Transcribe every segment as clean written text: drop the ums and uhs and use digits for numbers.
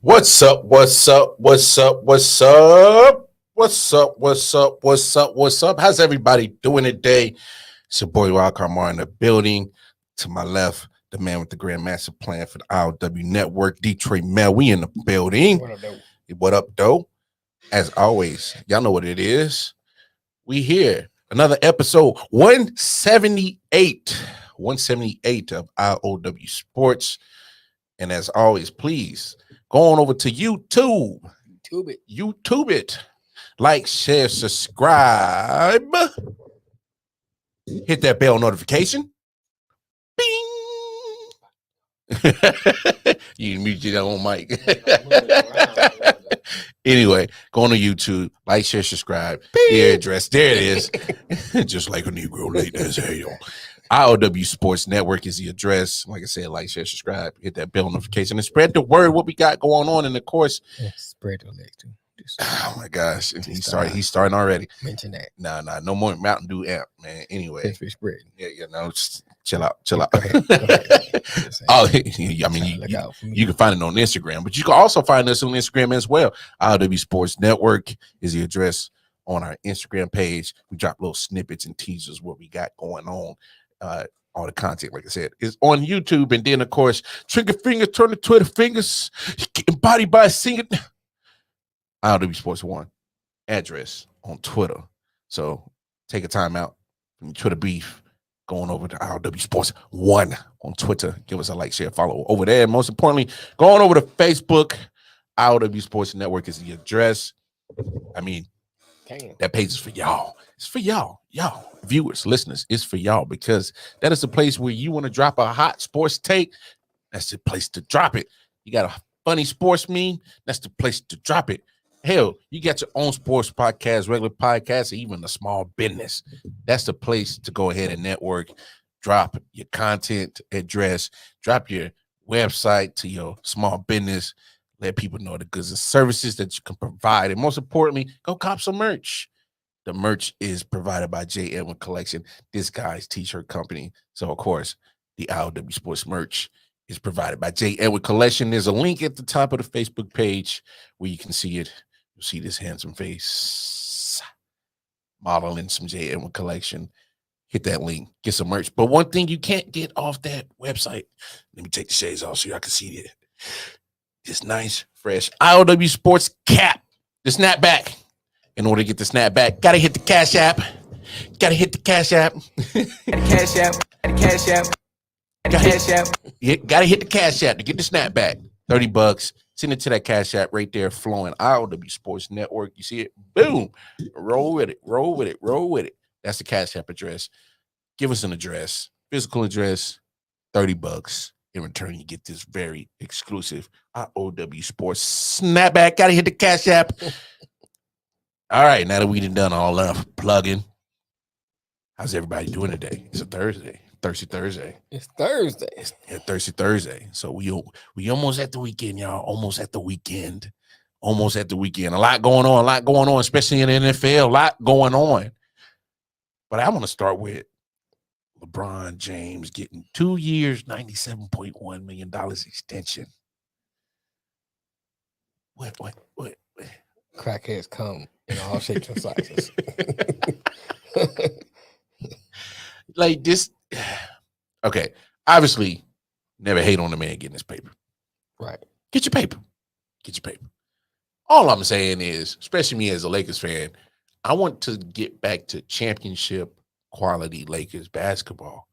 What's up? What's up? What's up? What's up? What's up? What's up? What's up? What's up? How's everybody doing today? It's your boy Wild Carmar in the building. To my left, the man with the grand master plan for the I.O.W network, Detroit Mel. We in the building. What up, though? What up, though? As always, y'all know what it is. We here. Another episode 178. 178 of I.O.W Sports. And as always, please go on over to YouTube. YouTube it. Like, share, subscribe. Hit that bell notification. Bing. You mute your own mic. Anyway, go on to YouTube, like, share, subscribe. Your address. There it is. Just like a Negro late as hell. I.O.W Sports Network is the address. Like I said, like, share, subscribe, hit that bell notification, and spread the word what we got going on. And of course, spread the leg too. Oh my gosh, he's starting already. Mention that. Nah, no more Mountain Dew amp, man. Anyway, spread. Yeah, no, just chill out. Go ahead. Oh, I mean, you can find it on Instagram, but you can also find us on Instagram as well. I.O.W Sports Network is the address on our Instagram page. We drop little snippets and teasers what we got going on. All the content, like I said, is on YouTube. And then, of course, trigger finger, turn the Twitter fingers, embodied by a singer. I.O.W Sports 1 address on Twitter. So take a time out from Twitter beef, going over to I.O.W Sports 1 on Twitter. Give us a like, share, follow over there. And most importantly, going over to Facebook. I.O.W Sports Network is the address. I mean, that page is for y'all. It's for y'all, viewers, listeners. It's for y'all because that is the place where you want to drop a hot sports take. That's the place to drop it. You got a funny sports meme. That's the place to drop it. Hell, you got your own sports podcast, regular podcast, or even a small business. That's the place to go ahead and network. Drop your content address. Drop your website to your small business. Let people know the goods and services that you can provide. And most importantly, go cop some merch. The merch is provided by J.M. Collection, this guy's t-shirt company. So, of course, the I.O.W Sports merch is provided by J.M. Collection. There's a link at the top of the Facebook page where you can see it. You'll see this handsome face modeling some J.M. Collection. Hit that link, get some merch. But one thing you can't get off that website, let me take the shades off so y'all can see it. This nice, fresh I.O.W Sports cap, the snapback. In order to get the snapback, gotta hit the Cash App. Gotta hit the Cash App. Cash App. Cash App. Cash App. Gotta hit the Cash App to get the snapback. $30. Send it to that Cash App right there, flowing. I.O.W Sports Network. You see it? Boom. Roll with it. Roll with it. Roll with it. That's the Cash App address. Give us an address, physical address, $30. In return, you get this very exclusive I.O.W Sports snapback. Gotta hit the Cash App. All right, now that we done all enough plugging, how's everybody doing today? It's a Thursday. Thirsty Thursday. It's Thursday. Thirsty Thursday. So we almost at the weekend, y'all. Almost at the weekend. Almost at the weekend. A lot going on, especially in the NFL. A lot going on. But I want to start with LeBron James getting 2 years, $97.1 million extension. What? Crackheads come in all shapes and sizes. Like this. Okay. Obviously, never hate on the man getting his paper. Right. Get your paper. Get your paper. All I'm saying is, especially me as a Lakers fan, I want to get back to championship quality Lakers basketball.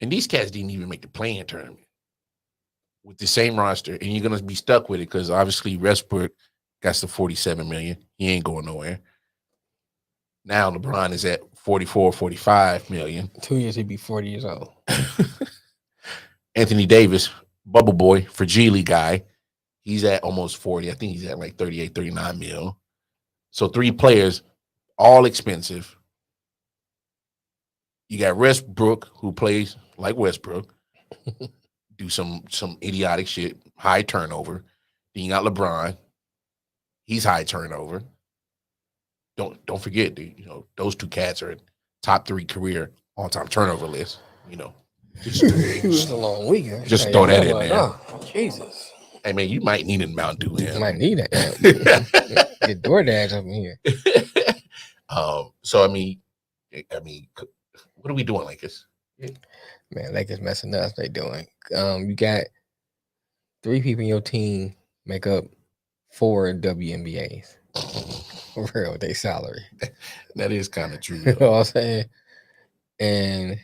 And these cats didn't even make the play-in tournament with the same roster. And you're going to be stuck with it because obviously Westbrook got the $47 million. He ain't going nowhere. Now LeBron is at $44-45 million. 2 years, he'd be 40 years old. Anthony Davis, bubble boy, fragile guy. He's at almost 40. I think he's at like 38-39 mil. So 3 players, all expensive. You got Westbrook, who plays like Westbrook, do some idiotic shit, high turnover. Then you got LeBron. He's high turnover. Don't forget, those 2 cats are top 3 career all-time turnover list. It was a long weekend. Just throw that in there. Oh, Jesus. Hey man, you might need a Mountain Dew. You might need that. Get DoorDash up in here. So I mean, what are we doing, Lakers? Man, Lakers messing up. They doing. You got 3 people in your team make up 4 WNBAs. For real, they salary. That is kind of true. You know what I'm saying? And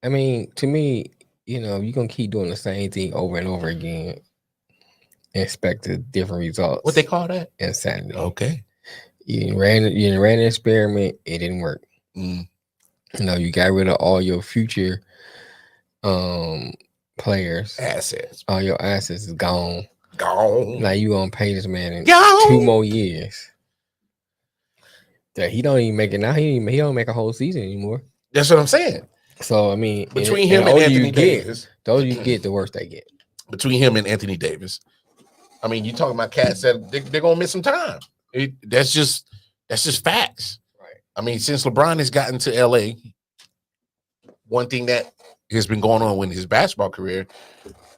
I mean, to me, you're gonna keep doing the same thing over and over again. Expect different results. What they call that? Insanity. Okay. You ran an experiment. It didn't work. You got rid of all your future players. Assets. All your assets is gone. Now you gonna pay this man in 2 more years. That he don't even make it now. He don't make a whole season anymore. That's what I'm saying. So I mean, between him and Anthony Davis, those you get, the worse they get. Between him and Anthony Davis, I mean, you talking about cats that they're gonna miss some time. That's just facts. Right. I mean, since LeBron has gotten to LA, one thing that has been going on with his basketball career,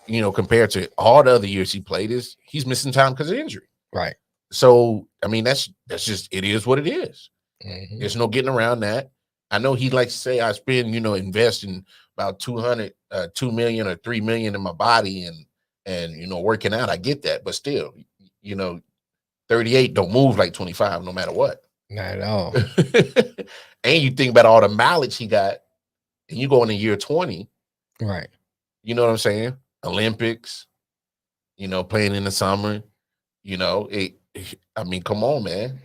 compared to all the other years he played, is he's missing time because of injury. Right. So I mean, that's just, it is what it is. Mm-hmm. There's no getting around that. I know he likes to say I spend, invest in about 2 million or 3 million in my body and working out. I get that, but still, 38 don't move like 25 no matter what. Not at all. And you think about all the mileage he got, and you go in the year 20. Right. You know what I'm saying? Olympics, playing in the summer, I mean, come on, man.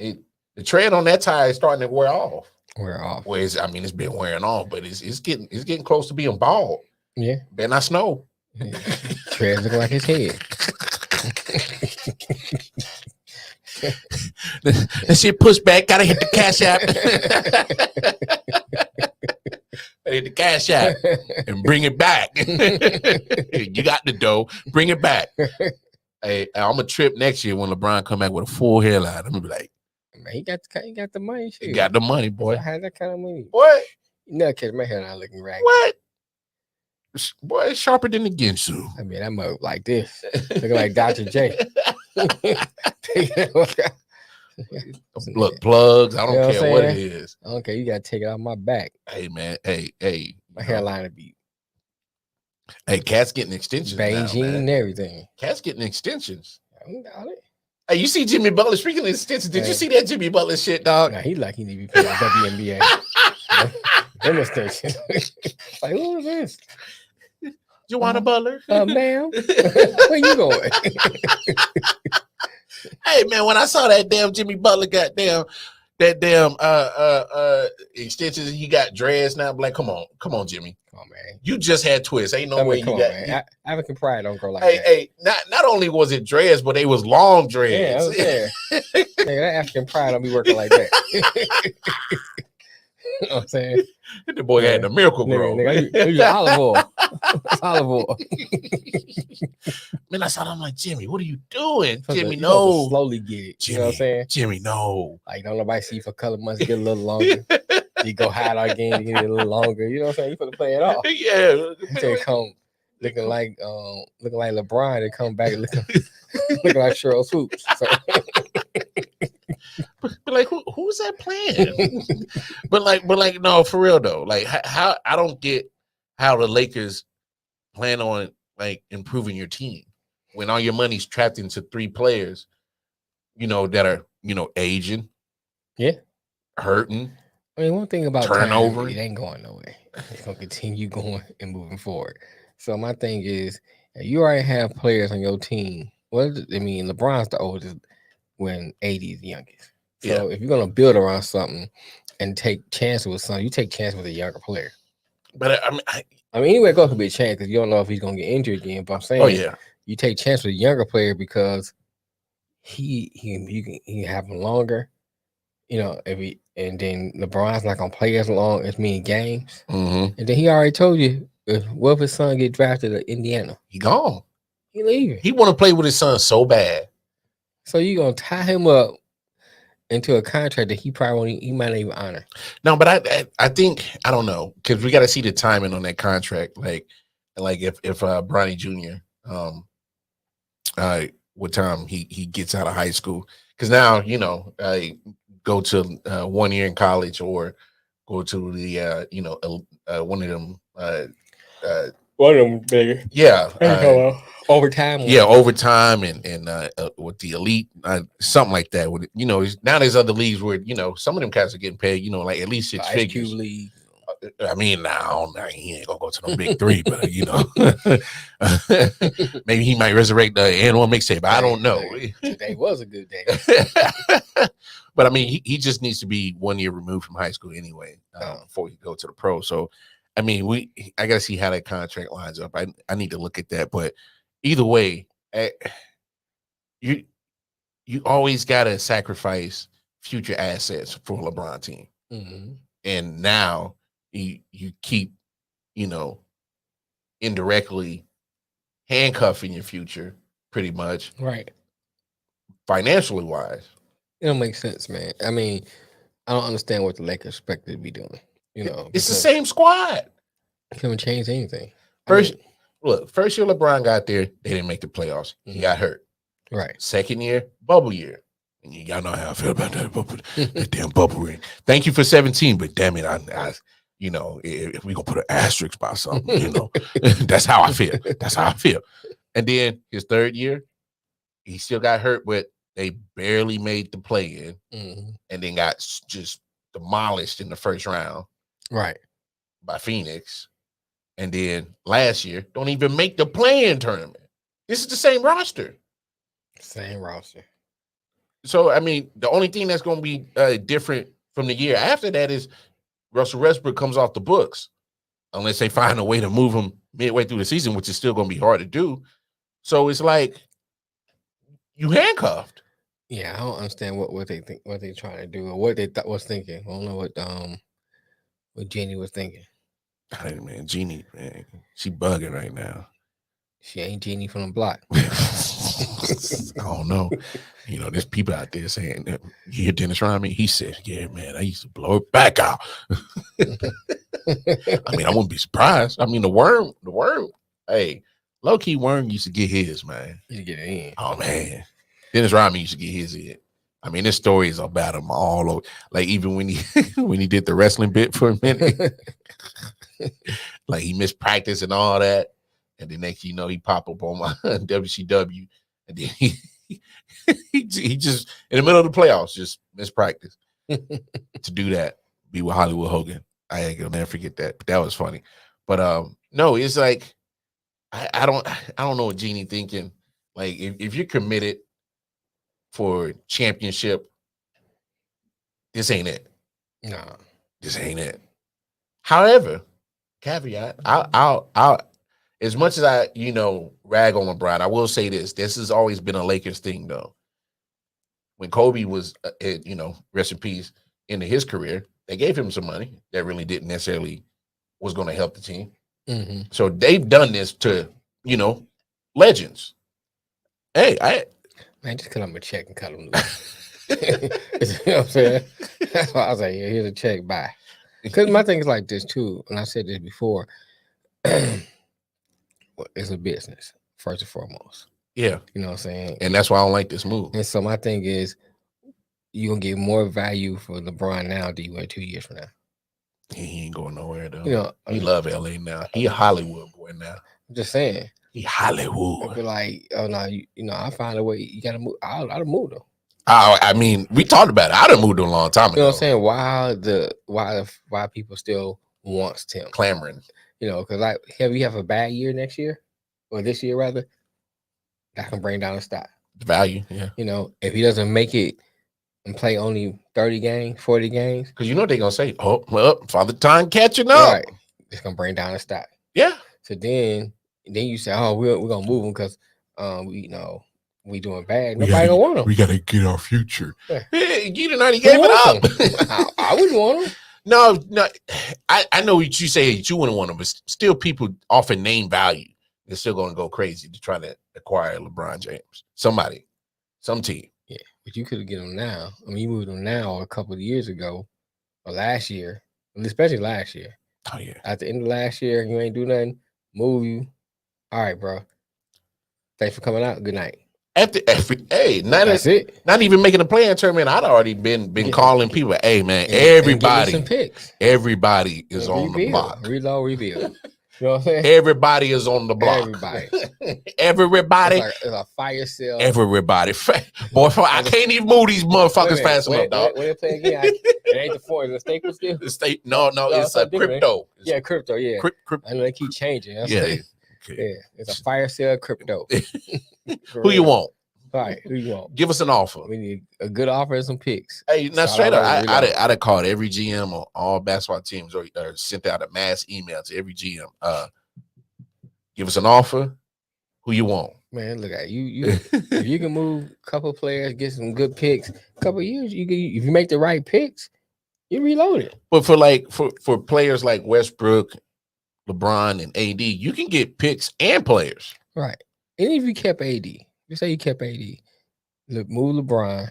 The tread on that tire is starting to wear off. It's been wearing off, but it's getting close to being bald. Yeah. Better not snow. Tread look like his head. That shit push back. Gotta hit the cash app. Hit the cash app and bring it back. You got the dough. Bring it back. Hey, I'm a trip next year when LeBron come back with a full hairline. I'm gonna be like, man, he got the money. Shit. He got the money, boy. I had that kind of money. What? You never catch my hairline looking raggedy. What? Boy, it's sharper than the Ginsu. I mean, that mug like this, looking like Dr. J. Look, plugs. I don't care what it is. I don't care. You gotta take it out my back. Hey, man. Hey. My hairline would be. Hey, Cat's getting extensions. Beijing and everything. Cat's getting extensions. I don't doubt it. Hey, you see Jimmy Butler? Speaking of extensions, did you see that Jimmy Butler shit, dog? Nah, he like he need to be playing WNBA. Them extensions. Like, who is this? Joanna Butler? Ma'am. Where you going? Hey, man, when I saw that damn Jimmy Butler got that damn extensions, he got dreads now. I'm like, come on, Jimmy. Come on, man. You just had twists. Ain't no way you got. Man. African pride don't grow like that. Hey, not only was it dreads, but they was long dreads. Yeah, I was there. Nigga, that African pride don't be working like that. You know what I'm saying? The boy had the miracle grow. Nigga, olive oil. It's olive oil. Man, I saw him like, Jimmy, what are you doing? Jimmy, you no. Slowly get it. Jimmy, you know what I'm saying? Jimmy, no. Like, don't nobody see for color months get a little longer. You go hide our game to get it a little longer. You know what I'm saying? You put to play it off. Yeah. They come looking like LeBron. They come back looking like Cheryl Swoops. So. But like, who's that playing? but like, no, for real though. Like, how I don't get how the Lakers plan on like improving your team when all your money's trapped into 3 players, that are aging, hurting. I mean, one thing about turnover, it ain't going nowhere. It's gonna continue going and moving forward. So my thing is, you already have players on your team. Well, I mean, LeBron's the oldest, when AD is the youngest. So if you're gonna build around something and take chances with something, you take chances with a younger player. But I mean, anyway, it could be a chance because you don't know if he's gonna get injured again. But I'm saying, you take chance with a younger player because he can have him longer. And then LeBron's not gonna play as long as many games. Mm-hmm. And then he already told you, what if his son get drafted to Indiana? He gone. He leaving. He want to play with his son so bad. So you gonna tie him up into a contract that he might not even honor. No, but I think, I don't know, because we got to see the timing on that contract. Like if Bronny Jr. what time he gets out of high school. Because now, go to 1 year in college or go to the one of them one of them bigger. Overtime. Yeah, overtime and with the elite, something like that. With now there's other leagues where some of them guys are getting paid, like at least six figures. League. I mean, now he ain't gonna go to the big three, but maybe he might resurrect the annual mixtape. I don't know. Today was a good day. But I mean, he just needs to be 1 year removed from high school anyway before he go to the pro. So, I mean, I gotta see how that contract lines up. I need to look at that. But either way, you always gotta sacrifice future assets for a LeBron team, and now you keep indirectly handcuffing your future pretty much, right? Financially wise. It don't make sense, man. I mean, I don't understand what the Lakers expected to be doing. It's the same squad. Couldn't change anything. First year LeBron got there, they didn't make the playoffs. He got hurt. Right. Second year, bubble year. And y'all know how I feel about that damn bubble ring. Thank you for 17, but damn it, I if we gonna put an asterisk by something, that's how I feel. That's how I feel. And then his third year, he still got hurt, but they barely made the play in, and then got just demolished in the first round, right, by Phoenix. And then last year, don't even make the play-in tournament. This is the same roster. So I mean, the only thing that's going to be different from the year after that is Russell Westbrook comes off the books, unless they find a way to move him midway through the season, which is still going to be hard to do. So it's like you handcuffed. Yeah, I don't understand what they think, what they're trying to do, or what they was thinking. I don't know what Jeannie was thinking. Man, Jeannie, man, she bugging right now. She ain't Jeannie from the block. I don't know. There's people out there saying, you hear Dennis Rodman? He said, yeah, man, I used to blow it back out. I mean, I wouldn't be surprised. I mean, the worm, hey, low-key worm used to get his, man. You get it in. Oh, man. Dennis Rodman used to get his in. I mean, this story is about him all over. Like, even when he did the wrestling bit for a minute, like he missed practice and all that. And the next he pop up on my WCW. And then he just, in the middle of the playoffs, just missed practice to do that. Be with Hollywood Hogan. I ain't gonna never forget that. But that was funny. But no, it's like, I don't know what Jeannie thinking. Like, if you're committed for championship, this ain't it. No, this ain't it. However, caveat, I'll as much as I rag on LeBron, I will say this has always been a Lakers thing though. When Kobe was rest in peace, into his career, they gave him some money that really didn't necessarily was going to help the team. So they've done this to legends. Hey, man, just cut him a check and cut him loose. You know what I'm saying? That's why I was like, yeah, here's a check, bye. Because my thing is like this too, and I said this before. It's a business, first and foremost. Yeah. You know what I'm saying? And that's why I don't like this move. And so my thing is, you're going to get more value for LeBron now than you were 2 years from now. He ain't going nowhere, though. He love LA now. He a Hollywood boy now. I'm just saying. He Hollywood. I'd be like, oh, no, I find a way. You got to move. I'd have moved him. I mean, we talked about it. I'd have moved him a long time ago. You know what I'm saying? Why people still wants him. Clamoring. Because we have a bad year next year, or this year rather, that can bring down the stock. The value, yeah. If he doesn't make it and play only 30 games, 40 games. Because they're going to say, oh, well, Father Time catching up. Right. It's going to bring down the stock. Yeah. So then you say, oh, we're going to move him because, we doing bad. Nobody going to want him. We got to get our future. Yeah. You didn't already gave it up. I wouldn't want him. No. I know what you say you wouldn't want him, but still people offer name value. They're still going to go crazy to try to acquire LeBron James. Somebody, some team. Yeah, but you could have get him now. I mean, you moved him now a couple of years ago or last year, especially last year. Oh, yeah. At the end of last year, you ain't do nothing. Move you. All right, bro. Thanks for coming out. Good night. That's it. Not even making a playing tournament. I'd already been calling people. Hey man, everybody is on the block. Reload, rebuild. You know what I'm saying? Everybody is on the block. Everybody. It's a fire sale. Everybody. Boy, I can't even move these motherfuckers fast enough, dog. When they play again, it ain't the four. Is it Staples still? No, it's a crypto. Crypto. Yeah. I know they keep changing. Okay. Yeah, it's a fire sale crypto. Who you want? All right, who you want? Give us an offer. We need a good offer and some picks. Hey, now straight up, I'd have called every GM on all basketball teams or sent out a mass email to every GM. Give us an offer. Who you want? Man, look at you. If you can move a couple players, get some good picks, a couple years, if you make the right picks, you reload it. But for players like Westbrook, LeBron, and AD, you can get picks and players. Right. And if you kept AD, just say you kept AD, look, move LeBron,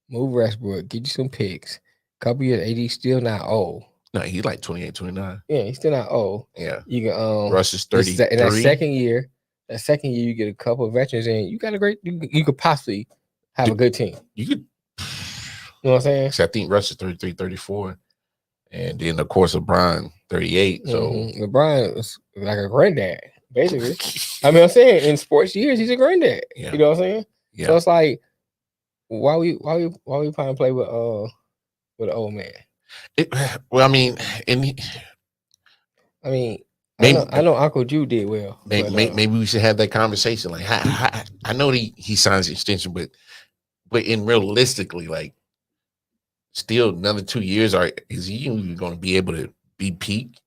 move Westbrook, get you some picks. Couple years, AD still not old. No, he's like 28, 29. Yeah, he's still not old. Yeah. You can Russ is 33. In that second year, you get a couple of veterans and you got a great you could possibly have a good team. You could, you know what I'm saying? I think Russ is 33, 34. And then of course LeBron 38. So LeBron is like a granddad, basically. I mean, I'm saying in sports years, he's a granddad. Yeah. You know what I'm saying? Yeah. So it's like, why we trying to play with an old man? I mean, I know Uncle Drew did well. Maybe we should have that conversation. Like, I know he signs the extension, but in realistically, like, still another 2 years, is he even going to be able to be peak?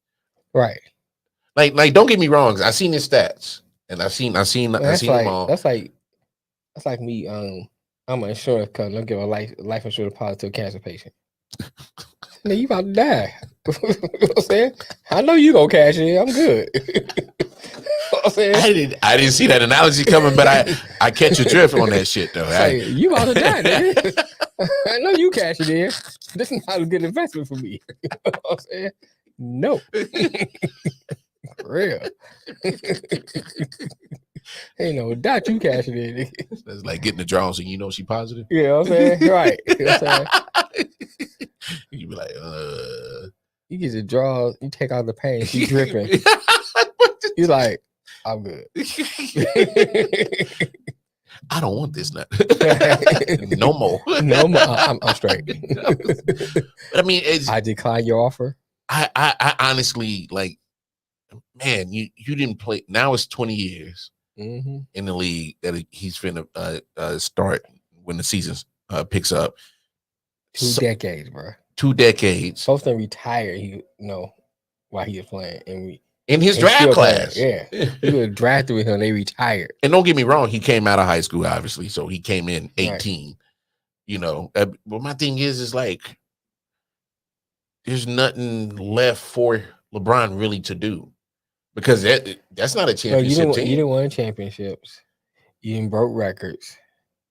Right. Like, don't get me wrong. I seen his stats, and I seen them all. That's like me. I'm an insurance company. I'm giving a life insurance policy to a cancer patient. Now you about to die. You know what I'm saying? I know you gonna cash in. I'm good. You know what I'm saying? I didn't see that analogy coming, but I catch your drift on that shit though. You about to die, nigga. I know you cash it in. This is not a good investment for me. You know what I'm saying? No. For real. Ain't no doubt you cash it in. That's like getting the draws and you know she positive. You know what I'm saying? Right. You know what I'm saying? You be like, you get the draws, you take out the pain, she's dripping. You're like, I'm good. I don't want this nut. No more. No more. I'm straight. But I mean, I decline your offer. I honestly, like, man, you didn't play. Now it's 20 years in the league that he's finna start when the season picks up. 2 decades, bro. 2 decades. Both of them retired. While he was playing, in his draft class. Playing. Yeah, he was drafted with him. They retired. And don't get me wrong, he came out of high school, obviously, so he came in 18. Right. You know, but my thing is like, there's nothing left for LeBron really to do because that's not a championship team. You didn't win championships. You didn't broke records.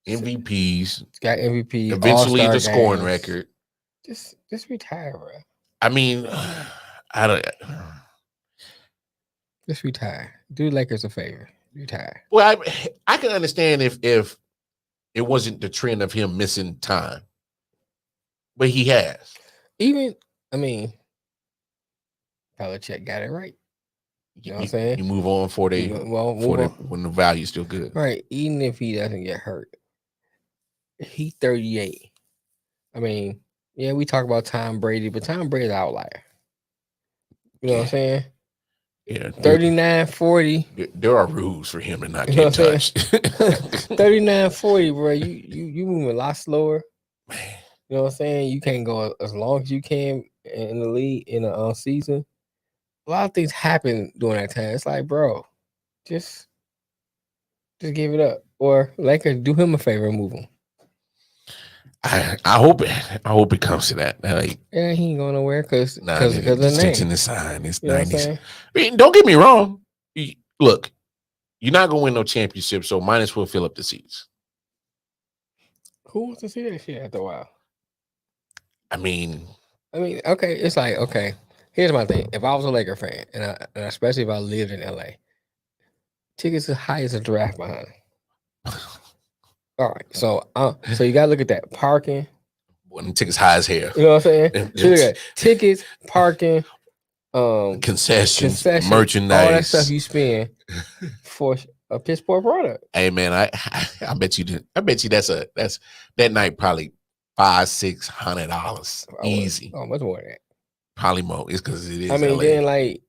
MVPs. Got MVP. Eventually the scoring record. Just retire, bro. I mean, I don't. Just retire. Do Lakers a favor. Retire. Well, I can understand if it wasn't the trend of him missing time, but he has. Belichick got it right. You know what I'm saying? You move on when the value's still good. Right. Even if he doesn't get hurt. He's 38. I mean, yeah, we talk about Tom Brady, but Tom Brady's an outlier. You know what I'm saying? Yeah. 39, 40. There are rules for him to not get touched. 39, 40, bro. You moving a lot slower. Man. You know what I'm saying? You can't go as long as you can in the league in a season. A lot of things happen during that time. It's like, bro, just give it up. Or Lakers, do him a favor and move him. I hope it comes to that. Like, yeah, he ain't going nowhere because of the name. Extension is signed. It's 90s. I mean, don't get me wrong. Look, you're not gonna win no championship, so might as well fill up the seats. Who wants to see that shit after a while? I mean, okay. It's like, okay. Here's my thing. If I was a Laker fan, and especially if I lived in LA, tickets as high as a draft behind. All right, so you gotta look at that parking. Well, them tickets high as hell. You know what I'm saying? So look at tickets, parking, concessions, merchandise, all that stuff you spend for a piss poor product. Hey man, I bet you did. I bet you that's that night probably $500-600 easy. Oh, much more than that. Probably more. It's because it is. I mean, LA. then like,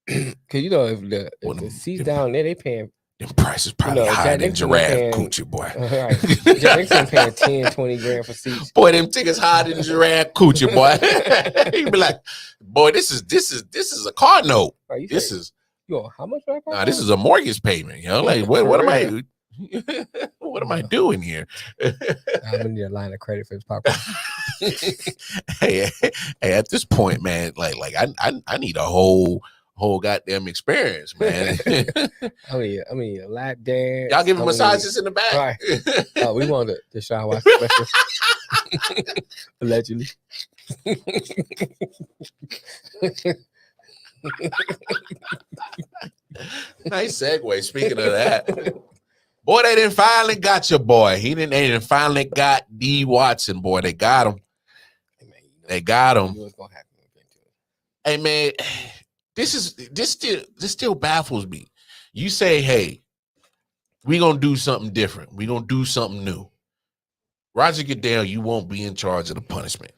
because if the seats down there, they paying. Them prices probably higher than Giraffe Coochie, boy. Right. Jack Nixon paying 10, 20 grand for seats. Boy, them tickets higher than Giraffe Coochie, boy. You be like, boy, this is a car note. Right, this is how much? Nah, this is a mortgage payment. You know, like what am I? What am I doing here? I'm gonna need a line of credit for this property. hey, at this point, man, like I need a whole goddamn experience, man. I mean a lap dance. Y'all giving massages in the back? Right. Oh, we want the Sean Watson special. Allegedly. Nice segue. Speaking of that, boy, they didn't finally got your boy. They didn't finally got D Watson, boy. They got him. They got him. What's gonna happen? Hey man, this still baffles me. You say, hey, we gonna do something different. We gonna do something new. Roger Goodell, you won't be in charge of the punishment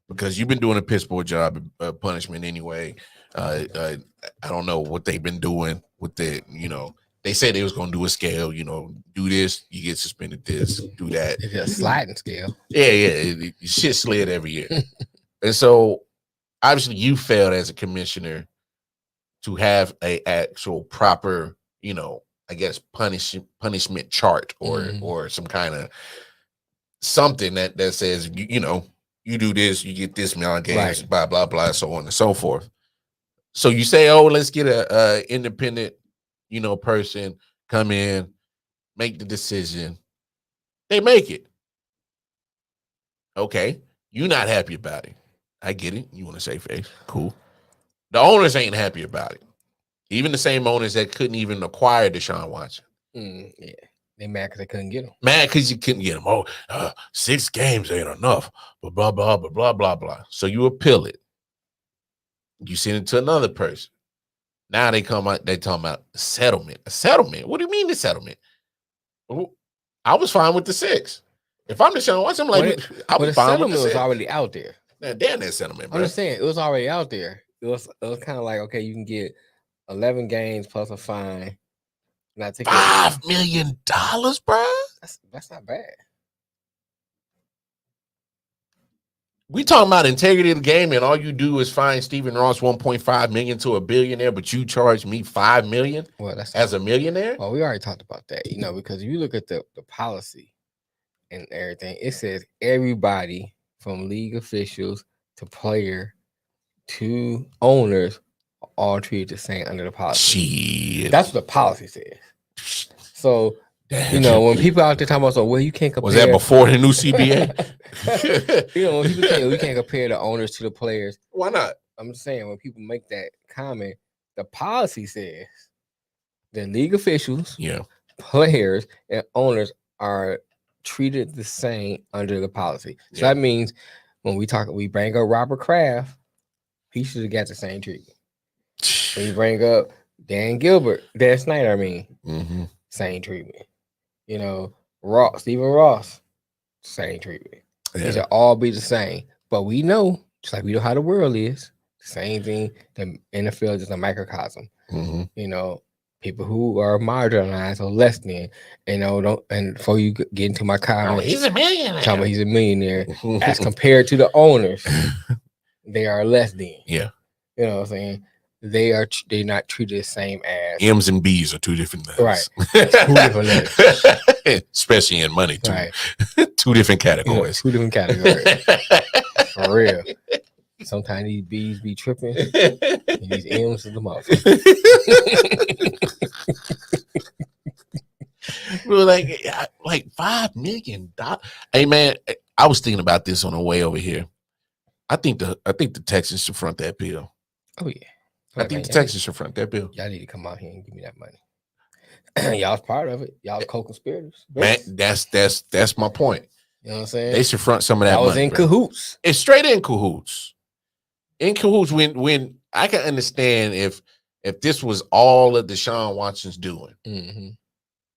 because you've been doing a piss poor job of punishment anyway. I don't know what they've been doing with the, they said they was gonna do a scale, do this, you get suspended this, do that. It's a sliding scale. Yeah, shit slid every year. And so obviously you failed as a commissioner to have a actual proper, I guess punishment chart or some kind of something that says, you do this, you get this amount of games, right, blah, blah, blah, so on and so forth. So you say, oh, let's get a independent, person come in, make the decision. They make it. Okay. You're not happy about it. I get it. You want to save face. Cool. The owners ain't happy about it. Even the same owners that couldn't even acquire Deshaun Watson. Yeah. They mad because they couldn't get him. Mad because you couldn't get him. Oh, 6 games ain't enough. Blah, blah, blah, blah, blah, blah, blah. So you appeal it. You send it to another person. Now they talking about a settlement. A settlement? What do you mean the settlement? I was fine with the 6. If I'm Deshaun Watson, I'm like, I was fine with the 6. Was already out there. Damn that settlement, bro. I'm just saying, it was already out there. It was kind of like, okay, you can get 11 games plus a fine. Not $5 million, bro. That's not bad. We talking about integrity of the game, and all you do is fine Stephen Ross $1.5 million to a billionaire, but you charge me $5 million as a millionaire. Well, we already talked about that, because if you look at the policy and everything, it says everybody from league officials to player to owners are all treated the same under the policy. Shit. That's what the policy says. So, when people out there talking about, well, you can't compare. Was that before the new CBA? When people say we can't compare the owners to the players. Why not? I'm just saying, when people make that comment, the policy says the league officials, players, and owners are treated the same under the policy. So that means when we bring up Robert Kraft, he should have got the same treatment. When you bring up Dan Snyder, same treatment. Stephen Ross, same treatment. They should all be the same. But we know, just like we know how the world is, the same thing. The NFL is just a microcosm. People who are marginalized or less than, and before you get into my comments, he's a millionaire. Talking about he's a millionaire as compared to the owners, they are less than. Yeah. You know what I'm saying? They're not treated the same as M's and B's are 2 different things. Right. 2 different levels. Especially in money, too. Right. 2 different categories. 2 different categories. For real. Sometimes these B's be tripping. And these M's are the motherfucker. We were like $5 million. Hey man, I was thinking about this on the way over here. I think the Texans should front that bill. Oh yeah. I think the Texans should front that bill. Y'all need to come out here and give me that money. Y'all's part of it. Y'all co-conspirators. Man, that's my point. You know what I'm saying? They should front some of that I was money, in bro. cahoots. It's straight in cahoots. In cahoots when I can understand if this was all of Deshaun Watson's doing. Mm-hmm.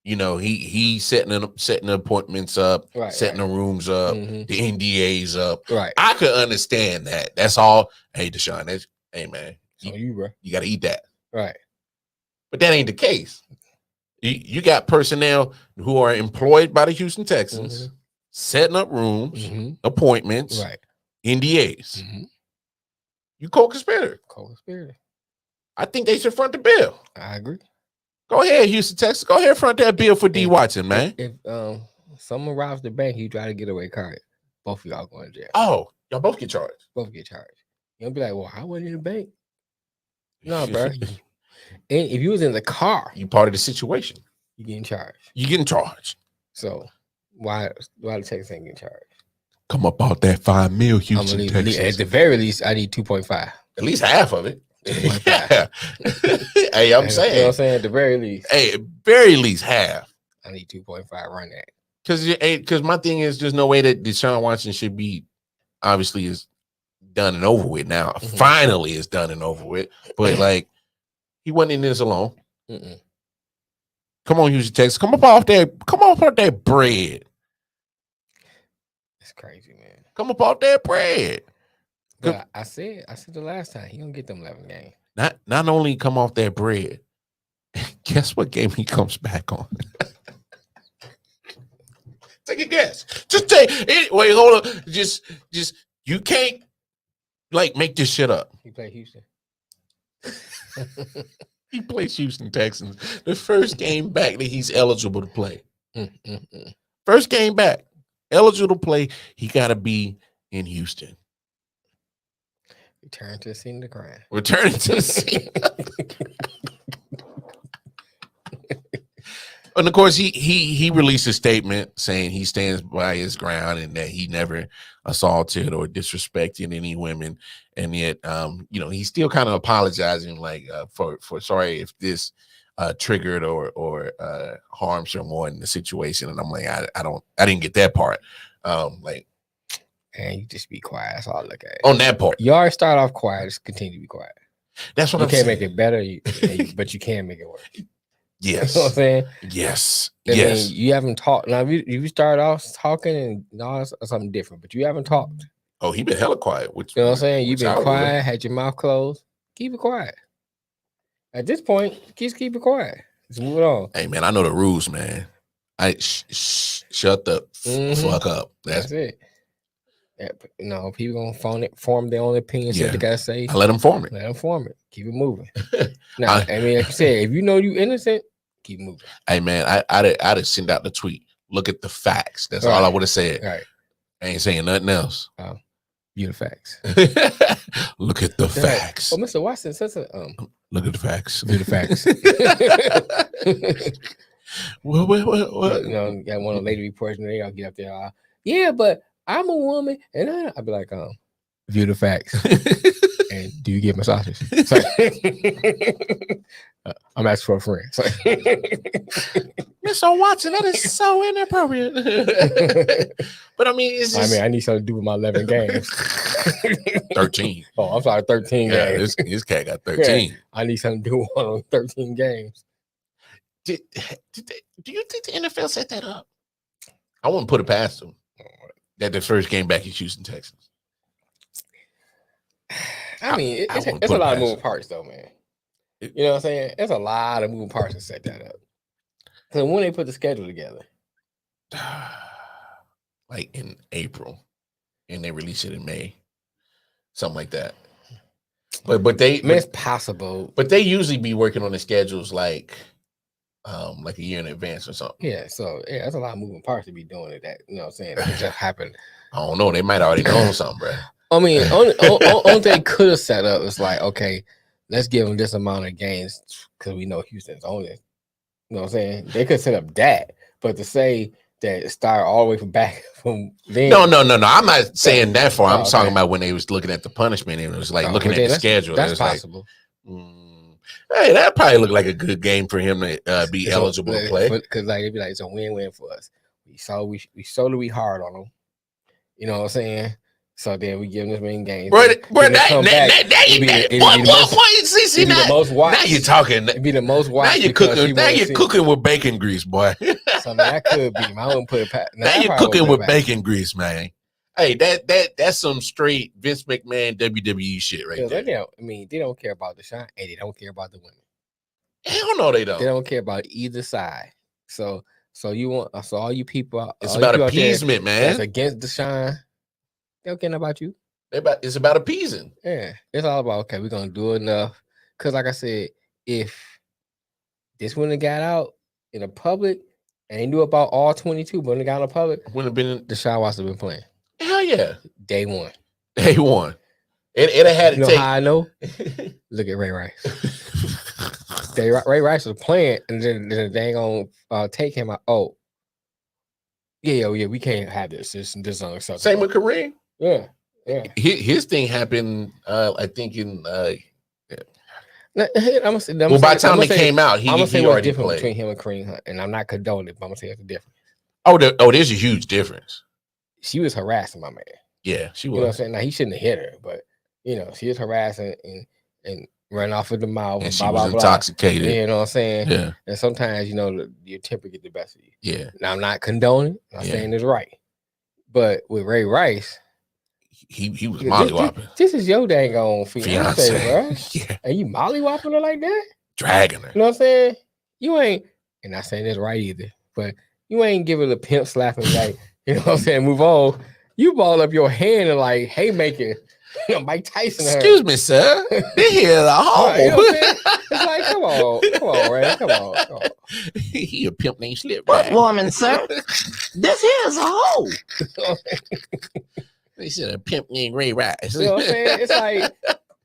You know, he setting the appointments up, setting the rooms up, the NDAs up. Right. I could understand that. That's all. Hey, Deshaun, hey man, bro. You got to eat that. Right. But that ain't the case. You got personnel who are employed by the Houston Texans, setting up rooms, appointments, right, NDAs. You co-conspirator. Co-conspirator. I think they should front the bill. I agree. Go ahead, Houston Texans. Go ahead, front that bill for D. Watson, man. If someone robs the bank, you try to get away card. Both of y'all going to jail. Oh, y'all both get charged. Both get charged. You'll be like, well, I wasn't in the bank. No, bro. And if you was in the car, you part of the situation. You getting charged. You getting charged. So why the Texans ain't getting charged? Come up out that $5 million, Houston Texans. At the very least, I need 2.5. At least half of it. Yeah. Hey, I'm saying. You know what I'm saying? At the very least. Hey, very least half. I need 2.5. Run that. Because my thing is, there's no way that Deshaun Watson should be, obviously, is done and over with now. Finally, it's done and over with. But like, he wasn't in this alone. Come on, Houston Texans. Come up off that bread. It's crazy, man. Come up off that bread. But I said the last time, he gonna get them 11 games. Not only come off that bread, guess what game he comes back on? Take a guess. Just take it. Wait, hold on. Just you can't like make this shit up. He played Houston. He plays Houston Texans. The first game back that he's eligible to play. First game back. Eligible to play. He gotta be in Houston. Return to the scene of the crime. Return to the scene. And of course, he released a statement saying he stands by his ground and that he never assaulted or disrespected any women. And yet, he's still kind of apologizing, like for sorry if this triggered or harmed someone in the situation. And I'm like, I didn't get that part. And you just be quiet. That's all I look at. On that part, you already start off quiet. Just continue to be quiet. That's what I'm saying. You can't make it better, but you can make it worse. Yes. You know what I'm saying? Yes. Yes. Mean, you haven't talked. Now, if you start off talking and that's something different, but you haven't talked. Oh, he been hella quiet. You know what I'm saying? You've been quiet, had your mouth closed. Keep it quiet. At this point, just keep it quiet. Just move it on. Hey, man, I know the rules, man. Shut the fuck up. That's it. People gonna form their own opinions. Yeah. What they gotta say. I let them form it. Let them form it. Keep it moving. Now, like you said, if you know you innocent, keep moving. Hey, man, I'd send out the tweet. Look at the facts. That's all I would have said. Right. I ain't saying nothing else. View the facts. Look at the facts. Oh, Mr. Watson says look at the facts. View the facts. What? Got one of the lady reports and they all get up there. Yeah, but I'm a woman, and I'd be like, view the facts. And do you get massages? I'm asking for a friend. Mr. Watson, that is so inappropriate. But I mean, it's just... I need something to do with my 11 games. 13. Oh, I'm sorry, 13 games. This cat got 13. Yeah, I need something to do with one of 13 games. Do you think the NFL set that up? I wouldn't put it past them. That the first game back in Houston, Texas. I mean, it's a lot of moving parts, though, man. You know what I'm saying? It's a lot of moving parts to set that up. So when they put the schedule together, like in April, and they release it in May, something like that. But it's possible. But they usually be working on the schedules like a year in advance or something. Yeah, so that's a lot of moving parts to be doing it. That, you know what I'm saying? It just happened. I don't know. They might already know something, bro. I mean, only they could have set up is like, okay, let's give them this amount of games because we know Houston's only. You know what I'm saying? They could set up that, but to say that start all the way from then. No. I'm not saying that far. I'm talking about when they was looking at the punishment and it was like looking at the schedule. That's possible. Like, Hey, that probably look like a good game for him to be eligible to play. Because like it'd be like it's a win-win for us. We solely hard on them. You know what I'm saying? So then we give them this many games. Bro, now you're talking. It'd be the most watched. Now you're cooking. Now you're cooking with bacon grease, boy. So man, that could be. I wouldn't put it past. Now you're cooking with bacon grease, man. Hey, that's some straight Vince McMahon WWE shit right there. They don't care about the shine, and they don't care about the women. Hell no, they don't. They don't care about either side. So all you people, it's about appeasement, man. That's against the shine. They don't care about you. It's about appeasing. Yeah, it's all about we're gonna do enough. Cause like I said, if this wouldn't have got out in the public and they knew about all 22, but when it got in the public, wouldn't have been the Deshaun Watson been playing. Hell yeah, day one. It had to take. How I know? Look at Ray Rice. Ray Rice was playing, and then they ain't gonna take him out. Oh, yeah, we can't have this. This unacceptable. Same with Kareem. Yeah. His thing happened. I think in. By the time they came out, I'm gonna say what's different played. between him and Kareem Hunt, and I'm not condoning it, but I'm gonna say it's a difference. There's a huge difference. She was harassing my man. Yeah, she was. You know what I'm saying? Now he shouldn't have hit her, but she was harassing and running off with the mouth. And she was intoxicated. You know what I'm saying? Yeah. And sometimes your temper get the best of you. Yeah. Now I'm not condoning. I'm not saying it's right, but with Ray Rice, he was mollywopping. This is your dang on fiance, bro. Yeah. And you mollywopping her like that? Dragging her. You know what I'm saying? You ain't, and not saying this right either, but you ain't giving the pimp slapping like, you know what I'm saying? Move on. You ball up your hand and like haymaker, Mike Tyson. Excuse me, sir. This here is a hole. Right, you know it's like, come on, Ray. Come on. He a pimp named Slip. What woman, sir? This here is a hole. They said a pimp named Ray Rice. You know what I'm saying? It's like,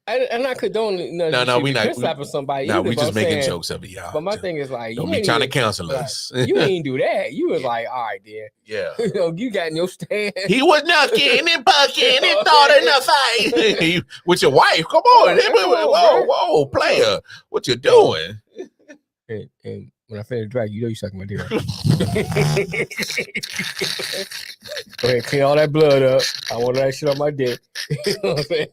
I'm not condoning. No, we not slapping somebody. No, we just making jokes of it, y'all. But my thing is like, don't be trying to cancel us. You ain't do that. You was like, all right, then. Yeah. You got in your stand. He was knocking and bucking and thought in the fight with your wife. Come on, whoa, player, what you doing? And when I finish drag, you sucking my dick. Go ahead, clean all that blood up. I want that shit on my dick. You know what I'm saying?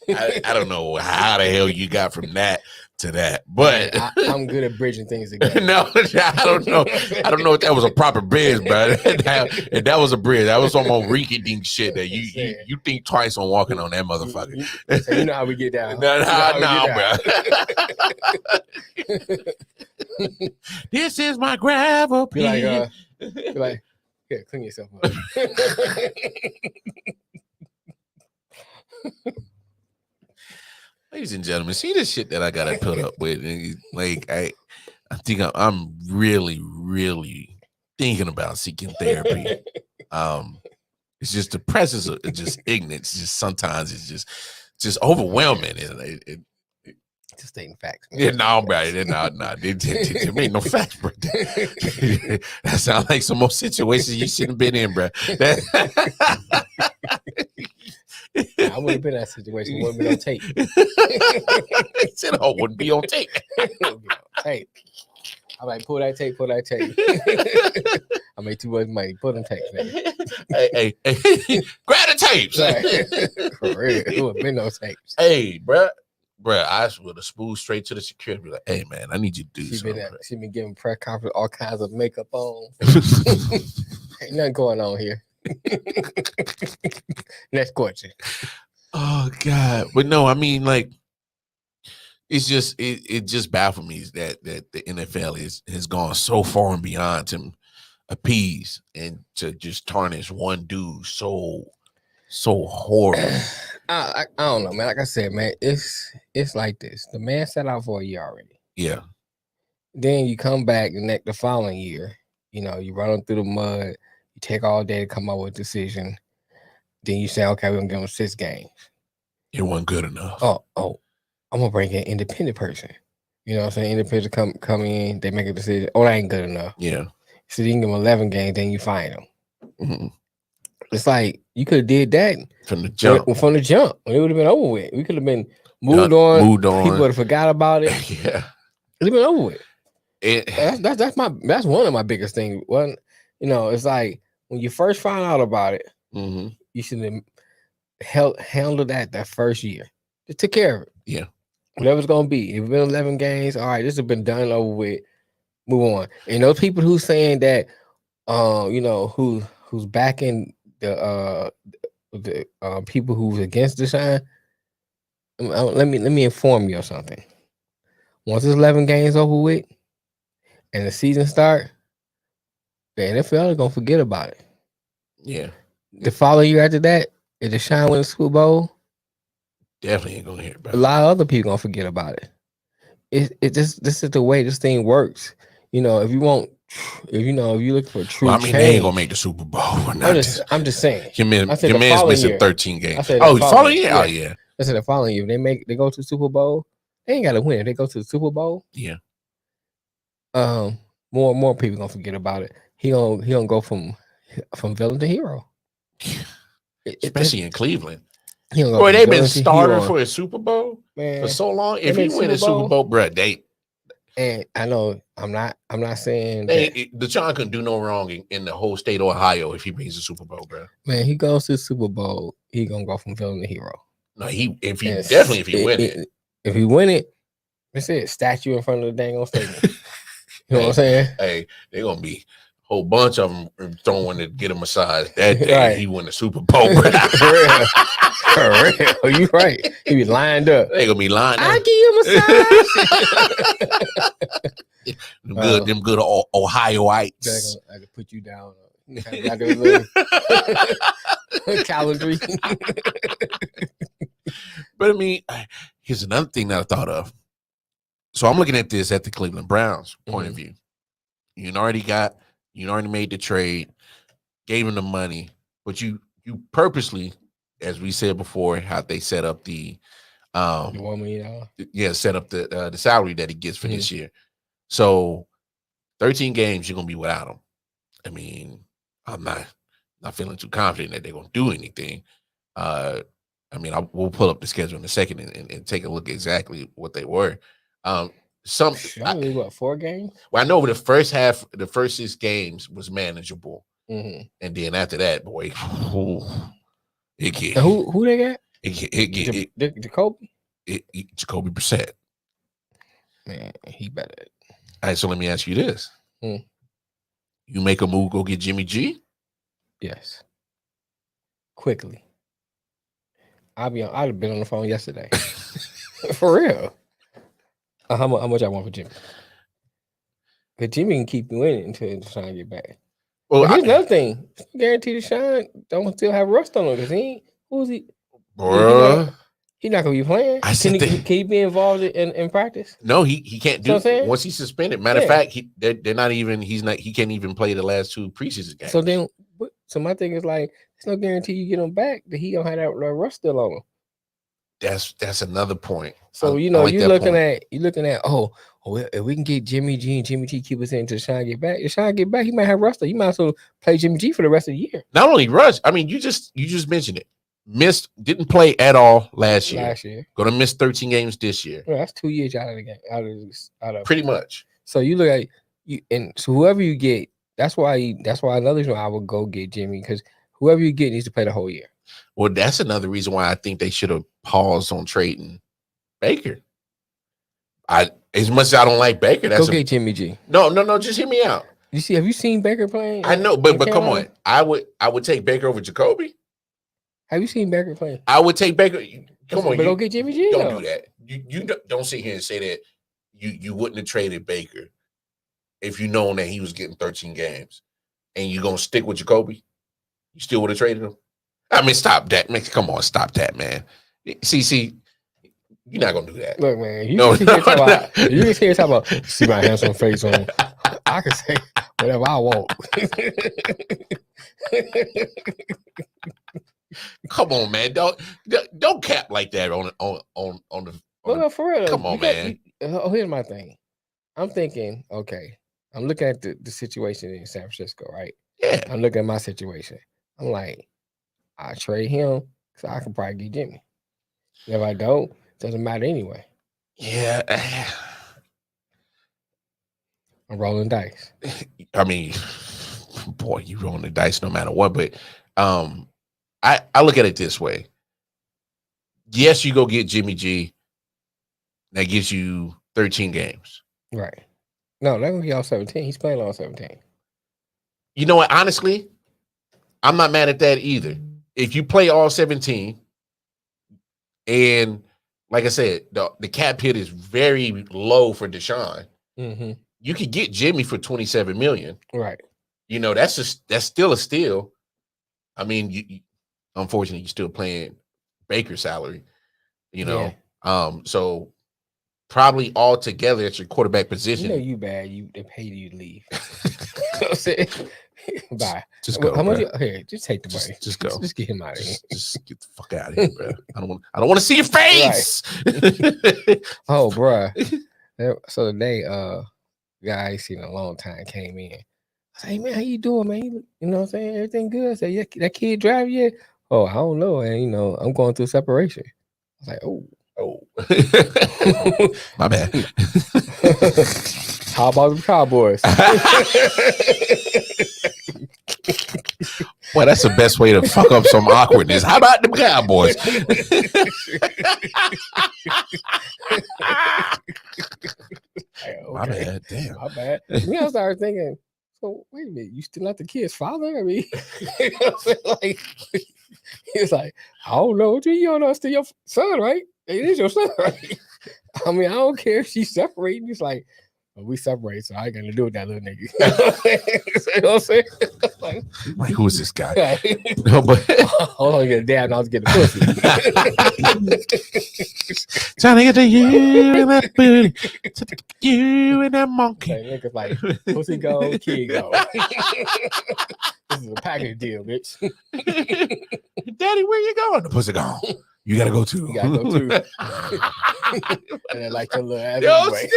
I don't know how the hell you got from that to that, but I'm good at bridging things together. No, I don't know. I don't know if that was a proper bridge, bro. If that was a bridge, that was some more rinky-dink shit that you think twice on walking on that motherfucker. You know how we get down. No, bro. This is my gravel pit. Be like, here, clean yourself up. Ladies and gentlemen, see this shit that I gotta put up with. Like I think I'm really, really thinking about seeking therapy. It's just the presence of just ignorance. Just sometimes it's just overwhelming. Just stating facts. Man. Yeah, no, bro. No. There ain't no facts, bro. That sounds like some more situations you shouldn't have been in, bro. I wouldn't have been in that situation. It wouldn't be on tape. He said, "Oh, wouldn't be on tape." Tape. I'm like, pull that tape. I made too much money. Put them tapes, man. Hey, grab the tapes. Right. For real, it would have been no tapes. Hey, bro, I would have spooled straight to the security. Be like, hey, man, I need you to do something. She been giving press conference, all kinds of makeup on. Ain't nothing going on here. Next question. Oh God, but no, I mean, like, it's just it just baffles me that the NFL has gone so far and beyond to appease and to just tarnish one dude so horrible. I don't know, man. Like I said, man, it's like this. The man set out for a year already. Yeah. Then you come back the following year. You run them through the mud. You take all day to come up with a decision. Then you say, okay, we're going to give them 6 games. It wasn't good enough. Oh, I'm going to bring in an independent person. You know what I'm saying? Independent come in, they make a decision. Oh, that ain't good enough. Yeah. So you can give them 11 games, then you fine them. Mm-hmm. It's like, you could have did that. From the jump. From the jump. It would have been over with. We could have been moved on. Moved on. People have forgot about it. Yeah. It's been over with. It, That's one of my biggest things. One, it's like when you first find out about it, you should have handled that first year. Just took care of it. Yeah. Whatever's gonna be. If it's been 11 games, all right, this has been done over with. Move on. And those people who's saying that, who's backing the people who's against Deshaun, let me inform you of something. Once it's 11 games over with and the season start, the NFL is gonna forget about it. Yeah. The following year after that, if Deshaun wins the Super Bowl, definitely ain't gonna hear about it. A lot of other people gonna forget about it. This is the way this thing works. If you look for true change, they ain't gonna make the Super Bowl. I'm just saying. Your man's missing 13 games. Following year? Oh yeah. I said the following year, they go to the Super Bowl. They ain't got to win. If they go to the Super Bowl, yeah. More and more people gonna forget about it. He gonna go from villain to hero. Especially in Cleveland. Boy, they've been starting for a Super Bowl for so long. If he win a Super Bowl, bro, and I know I'm not saying Deshaun couldn't do no wrong in the whole state of Ohio if he brings the Super Bowl, bro. Man, he goes to the Super Bowl, he gonna go from villain to hero. No, if he win it. If he win it, that's it. Statue in front of the dang old stadium. You know what I'm saying? Hey, they're gonna be a whole bunch of them throwing to get a massage that day. Right. He won the Super Bowl, bro. For real. You right. He be lined up. They gonna be lined up. I'll give you a massage. them good Ohioites. I can put you down. Calendar. But I mean, here's another thing that I thought of. So I'm looking at this at the Cleveland Browns point of view. You already made the trade, gave him the money, but you purposely, as we said before, how they set up the $1 million. Set up the salary that he gets for this year. So 13 games you're gonna be without him. I mean, I'm not feeling too confident that they're gonna do anything. We'll pull up the schedule in a second and take a look at exactly what they were. 4 games? Well, I know the first 6 games was manageable, and then after that, boy, it get. Who they got? Jacoby. Jacoby Brissett. Man, he better. All right, so let me ask you this: You make a move, go get Jimmy G? Yes. Quickly. I'd have been on the phone yesterday. For real. How much I want for Jimmy? Because Jimmy can keep winning until Deshaun get back. Well, here's another thing. Guarantee Deshaun don't still have rust on him because who's he? Bruh. He's not gonna be playing. Can he be involved in practice? No, he can't do it. Once he's suspended. Matter of fact, they're not even. He can't even play the last 2 preseason games. So my thing is like, there's no guarantee you get him back that he don't have that rust still on him. That's another point. So you're looking at if we can get Jimmy G and Jimmy G keep us in until Deshaun get back. If Deshaun get back, he might have rust. You might as well play Jimmy G for the rest of the year. Not only rust. I mean, you just mentioned it. Didn't play at all last year. Gonna miss 13 games this year. Well, that's 2 years out of the game. Out of pretty much. So you look at you, and so whoever you get, that's why another reason I would go get Jimmy, because whoever you get needs to play the whole year. Well, that's another reason why I think they should have paused on trading Baker. As much as I don't like Baker, go get Jimmy G. No, just hear me out. Have you seen Baker playing? I know, but come on. I would take Baker over Jacoby. Have you seen Baker playing? I would take Baker. Come on, go get Jimmy G. Don't do that. You don't sit here and say that you wouldn't have traded Baker if you known that he was getting 13 games, and you gonna stick with Jacoby. You still would have traded him. I mean, stop that, man. Come on, stop that, man. See, you're not gonna do that. Look, man, you can see talk about see my handsome face on. I can say whatever I want. Come on, man. Don't cap like that on the. Well, for real. Come on, man. Here's my thing. I'm thinking, okay. I'm looking at the situation in San Francisco, right? Yeah. I'm looking at my situation. I'm like, I trade him so I can probably get Jimmy. If I don't, Doesn't matter anyway. Yeah. I'm rolling dice. I mean, boy, you rolling the dice no matter what. But I look at it this way. Yes, you go get Jimmy G. That gives you 13 games. Right. No, they're gonna be all 17. He's playing all 17. You know what? Honestly, I'm not mad at that either. If you play all 17, and like I said, the cap hit is very low for Deshaun. Mm-hmm. You could get Jimmy for $27 million. Right. You know, that's still a steal. I mean, you unfortunately you're still playing Baker's salary. You know, so probably all together at your quarterback position. You know you bad. They pay you to leave. You know what I'm saying? Bye. Just go. How much? Here, just take the money. Just go. Just get him out of here. Just get the fuck out of here, bro. I don't want to see your face. Right. Oh, bro. So today, guy I seen in a long time came in. I said, "Hey man, how you doing, man? You know what I'm saying? Everything good?" I said, "Yeah, that kid drive yet?" "Oh, I don't know, and you know, I'm going through separation." I was like, "Oh." My bad. How about the Cowboys? Boy, that's the best way to fuck up some awkwardness. How about the Cowboys? My bad. Damn. My bad. I started thinking, so wait a minute, you still not the kid's father? I mean, you know what I'm saying? Like, he was like, I don't know. You don't know it's still your son, right? It is your son, right? I mean, I don't care if she's separating. He's like, well, we separate, so I ain't gonna do with that little nigga. You know what I'm saying? Like, who is this guy? No, but hold on, get a dab, and I was getting pussy. Trying to get to you and that booty, to you and that monkey. Like, niggas like pussy go, kid go. This is a package deal, bitch. Daddy, where you going? The pussy gone. You gotta go too. You gotta go too. And I like your little ass anyway.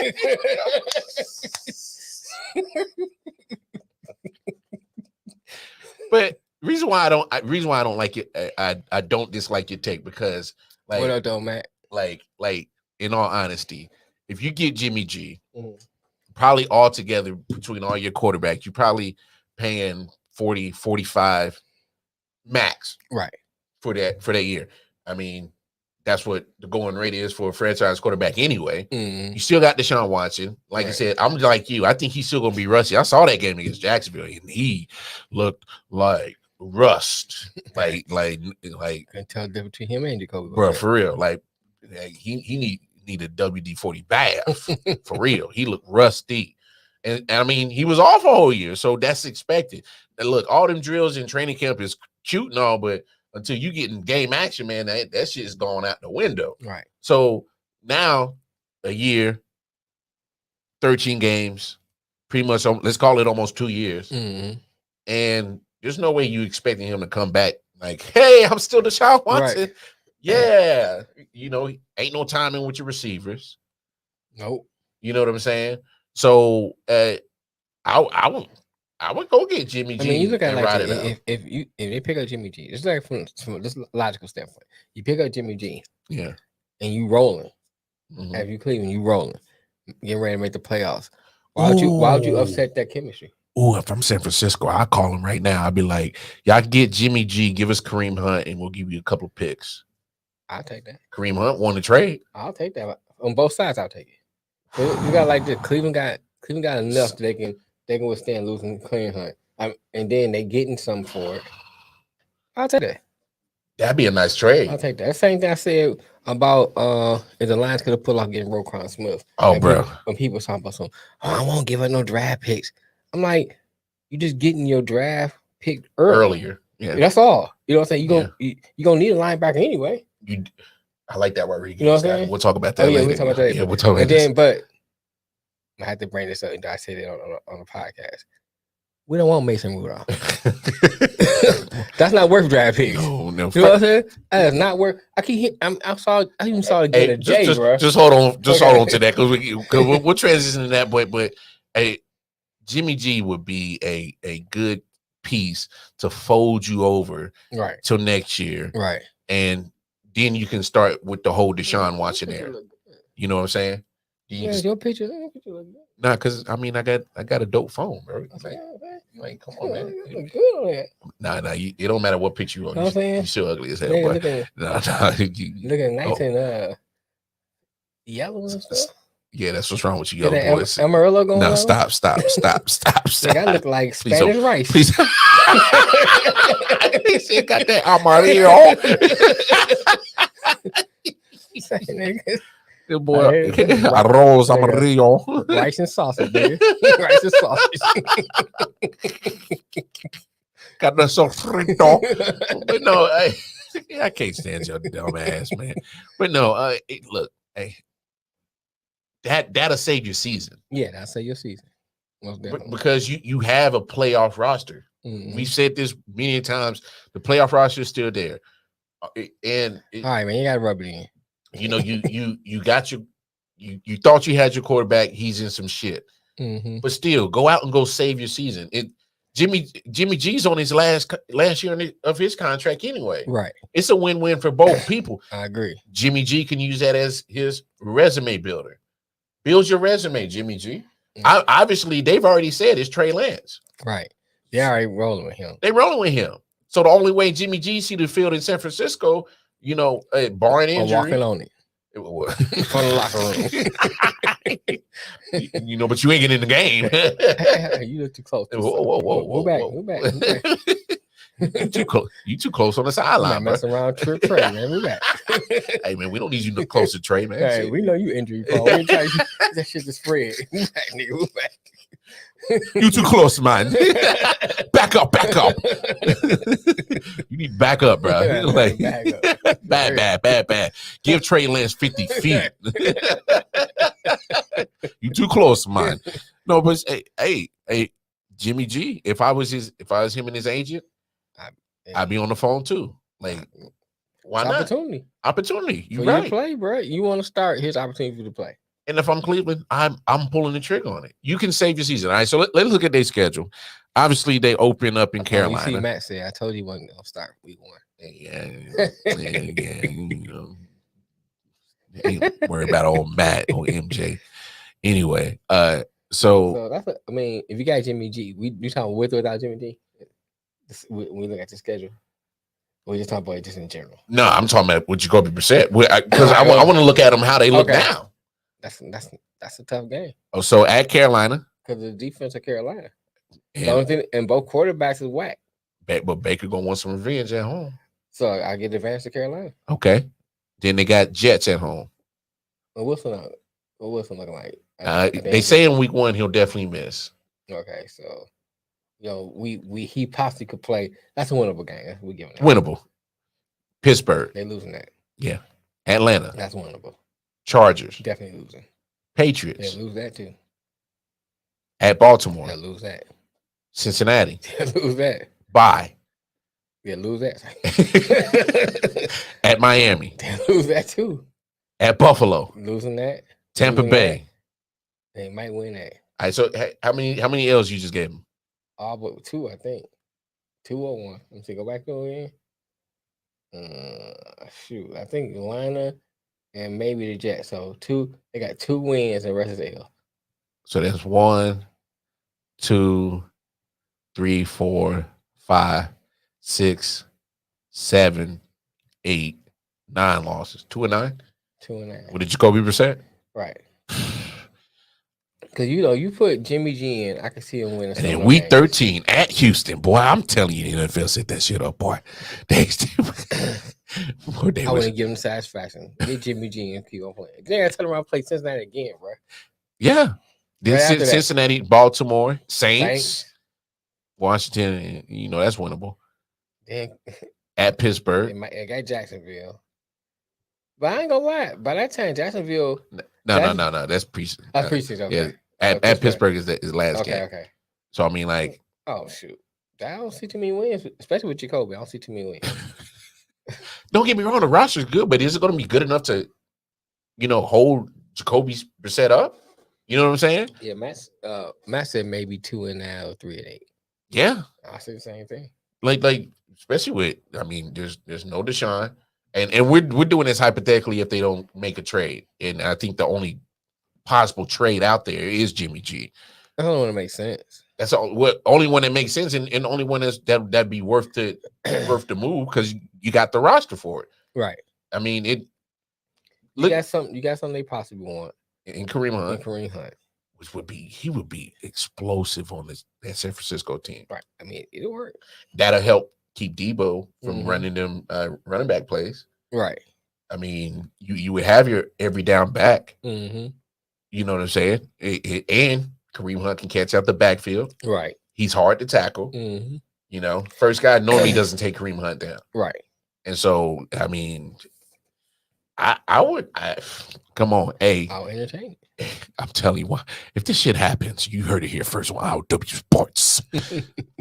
But reason why I don't like it, I don't dislike your take because like what up though, Matt? Like in all honesty, if you get Jimmy G, probably all together between all your quarterbacks, you're probably paying 40, 45 max, right, for that year. I mean, that's what the going rate is for a franchise quarterback anyway. You still got Deshaun Watson. Like I said, I'm like you. I think he's still gonna be rusty. I saw that game against Jacksonville, and he looked like rust. like can tell the difference between him and Jacoby. Bro, for real. Like he need a WD-40 bath. For real. He looked rusty. And I mean, he was off a whole year, so that's expected. And look, all them drills in training camp is cute and all, but until you get in game action, man, that shit's gone out the window. Right. So now, a year, 13 games, pretty much, let's call it almost 2 years. And there's no way you expecting him to come back like, hey, I'm still Deshaun Watson. Right. Yeah. You know, ain't no timing with your receivers. Nope. You know what I'm saying? So I would go get Jimmy G. I mean, you look at like if they pick up Jimmy G, it's like from this logical standpoint. You pick up Jimmy G, and you rolling. Have you Cleveland? You rolling, getting ready to make the playoffs. Why would you upset that chemistry? Oh, if I'm San Francisco, I'll call him right now. I'll be like, y'all get Jimmy G, give us Kareem Hunt, and we'll give you a couple of picks. I'll take that. Kareem Hunt won the trade. I'll take that. On both sides, I'll take it. You got like this. Cleveland got enough that they can withstand losing Kareem Hunt. And then they getting something for it. I'll take that. That'd be a nice trade. I'll take that. Same thing I said about if the Lions could have pulled off getting Roquan Smith. Oh, bro. When people talking about something, I won't give up no draft picks. I'm like, you just getting your draft pick earlier. Yeah. That's all. You know what I'm saying? You gonna need a linebacker anyway. I like that Rodriguez. You know what I'm saying? We'll talk about that later. We'll talk about that. Yeah, we'll talk about and this. then, but I had to bring this up. And I said it on the podcast. We don't want Mason Rudolph. That's not worth draft picks. No. You know what I'm saying? That is not worth. I even saw it again today, bro. Just hold on. Hold on to that because we'll transition to that. But Jimmy G would be a good piece to fold you over right till next year, right, and then you can start with the whole Deshaun Watson there. You know what I'm saying? Yeah, your picture. Nah, because I mean, I got a dope phone, bro. Like, come on, man. Look good on that. Nah, it don't matter what picture you on. You still ugly as hell, yeah, boy. Looking nice and yellow and stuff. Yeah, that's what's wrong with you, yellow boys. Amarillo going on? No, stop. Like, I look like Spanish rice. Please. He said, got that Amarillo. Good boy. Arroz Amarillo. Rice and sausage, baby. Rice and sausage. Got the sofrito. But no, I can't stand your dumb ass, man. But no, look, hey, that'll save your season. Yeah, that'll save your season. Because you have a playoff roster. Mm-hmm. We've said this many times. The playoff roster is still there. And all right, man, you gotta rub it in. You know, you got you thought you had your quarterback. He's in some shit, but still, go out and go save your season. Jimmy G's on his last year of his contract anyway. Right, it's a win-win for both people. I agree. Jimmy G can use that as his resume builder. Build your resume, Jimmy G. Obviously, they've already said it's Trey Lance. Right, they're already rolling with him. They're rolling with him. So the only way Jimmy G see the field in San Francisco, you know, barring injury, walking on it. From the locker room. You know, but you ain't getting in the game. You look too close. Whoa, Move back. You too close on the sideline. Messing around Trey, man. Move back. Hey, man, we don't need you to close to Trey, man. Hey, we know you injury prone. That shit is spread. Move back, nigga. Move back. You too close, man. Back up. You need back up, bro. Like, bad. Give Trey Lance 50 feet. You too close, man. No, but hey, Jimmy G. If I was him and his agent, I'd be on the phone too. Like, why not? Opportunity. You right. You play, bro. You want to start his opportunity to play. And if I'm Cleveland, I'm pulling the trigger on it. You can save your season. All right. So let's look at their schedule. Obviously, they open up in Carolina. You see, Matt said, "I told you wasn't gonna start week 1." Yeah. You know, ain't worry about old Matt or MJ. Anyway, so that's if you got Jimmy G, we talking with or without Jimmy G. We look at the schedule. We just talking about it just in general. No, I'm talking about what Jacoby Brissett because I want to look at them how they look now. That's a tough game. Oh, so at Carolina, because the defense of Carolina, the only thing, and both quarterbacks is whack. But Baker gonna want some revenge at home. So I get the advantage to Carolina. Okay, then they got Jets at home. What's Wilson looking like? They say in week 1 he'll definitely miss. Okay, so he possibly could play. That's a winnable game. We giving that. Winnable. Pittsburgh. They losing that. Yeah. Atlanta. That's winnable. Chargers. Definitely losing. Patriots. They lose that too. At Baltimore. They lose that. Cincinnati. They lose that. Bye. They lose that. At Miami. They lose that too. At Buffalo. Losing that. Tampa Bay. That. They might win that. All right, so how many L's you just gave them? All but 2, I think. 2 or 1. Let me see. Go back to it again. Shoot. I think Atlanta and maybe the Jets. So 2. They got 2 wins and the rest is L. So that's 1, 2, 3, 4, 5, 6, 7, 8, 9 losses. 2 and 9. 2 and 9. What did Jacoby Brissett? Right. Because you put Jimmy G in, I can see him winning. And then week 13 at Houston, boy, I'm telling you, the NFL set that shit up, boy. I wouldn't give him satisfaction. Get Jimmy G and keep on playing. Then I tell him I'll play Cincinnati again, bro. Yeah. Then Cincinnati, Baltimore, Saints, Washington, that's winnable. Then at Pittsburgh. They got Jacksonville. But I ain't gonna lie. By that time, Jacksonville. No. That's preseason. That's preseason. Okay. Yeah. At Pittsburgh is the last game. Okay. So I mean, like, oh shoot, I don't see too many wins, especially with Jacoby. I don't see too many wins. Don't get me wrong, the roster's good, but is it going to be good enough to, hold Jacoby Brissett up? You know what I'm saying? Yeah, Matt said maybe 2 and 9 or 3 and 8. Yeah, I say the same thing. Like especially with, there's no Deshaun, And we're doing this hypothetically if they don't make a trade. And I think the only possible trade out there is Jimmy G. I don't want to make sense. That's only one that makes sense, and the only one that'd be worth the move because you got the roster for it. Right. I mean, you got something they possibly want in Kareem Hunt. Which would be explosive on that San Francisco team. Right. I mean, it'll work. That'll help keep Debo from running them running back plays. Right. I mean, you would have your every down back. Mm-hmm. You know what I'm saying? And Kareem Hunt can catch out the backfield. Right. He's hard to tackle. Mm-hmm. You know, first guy normally doesn't take Kareem Hunt down. Right. And so, I mean, I would come on. Hey, I'll entertain it. I'm telling you what, if this shit happens, you heard it here first on I.O.W Sports.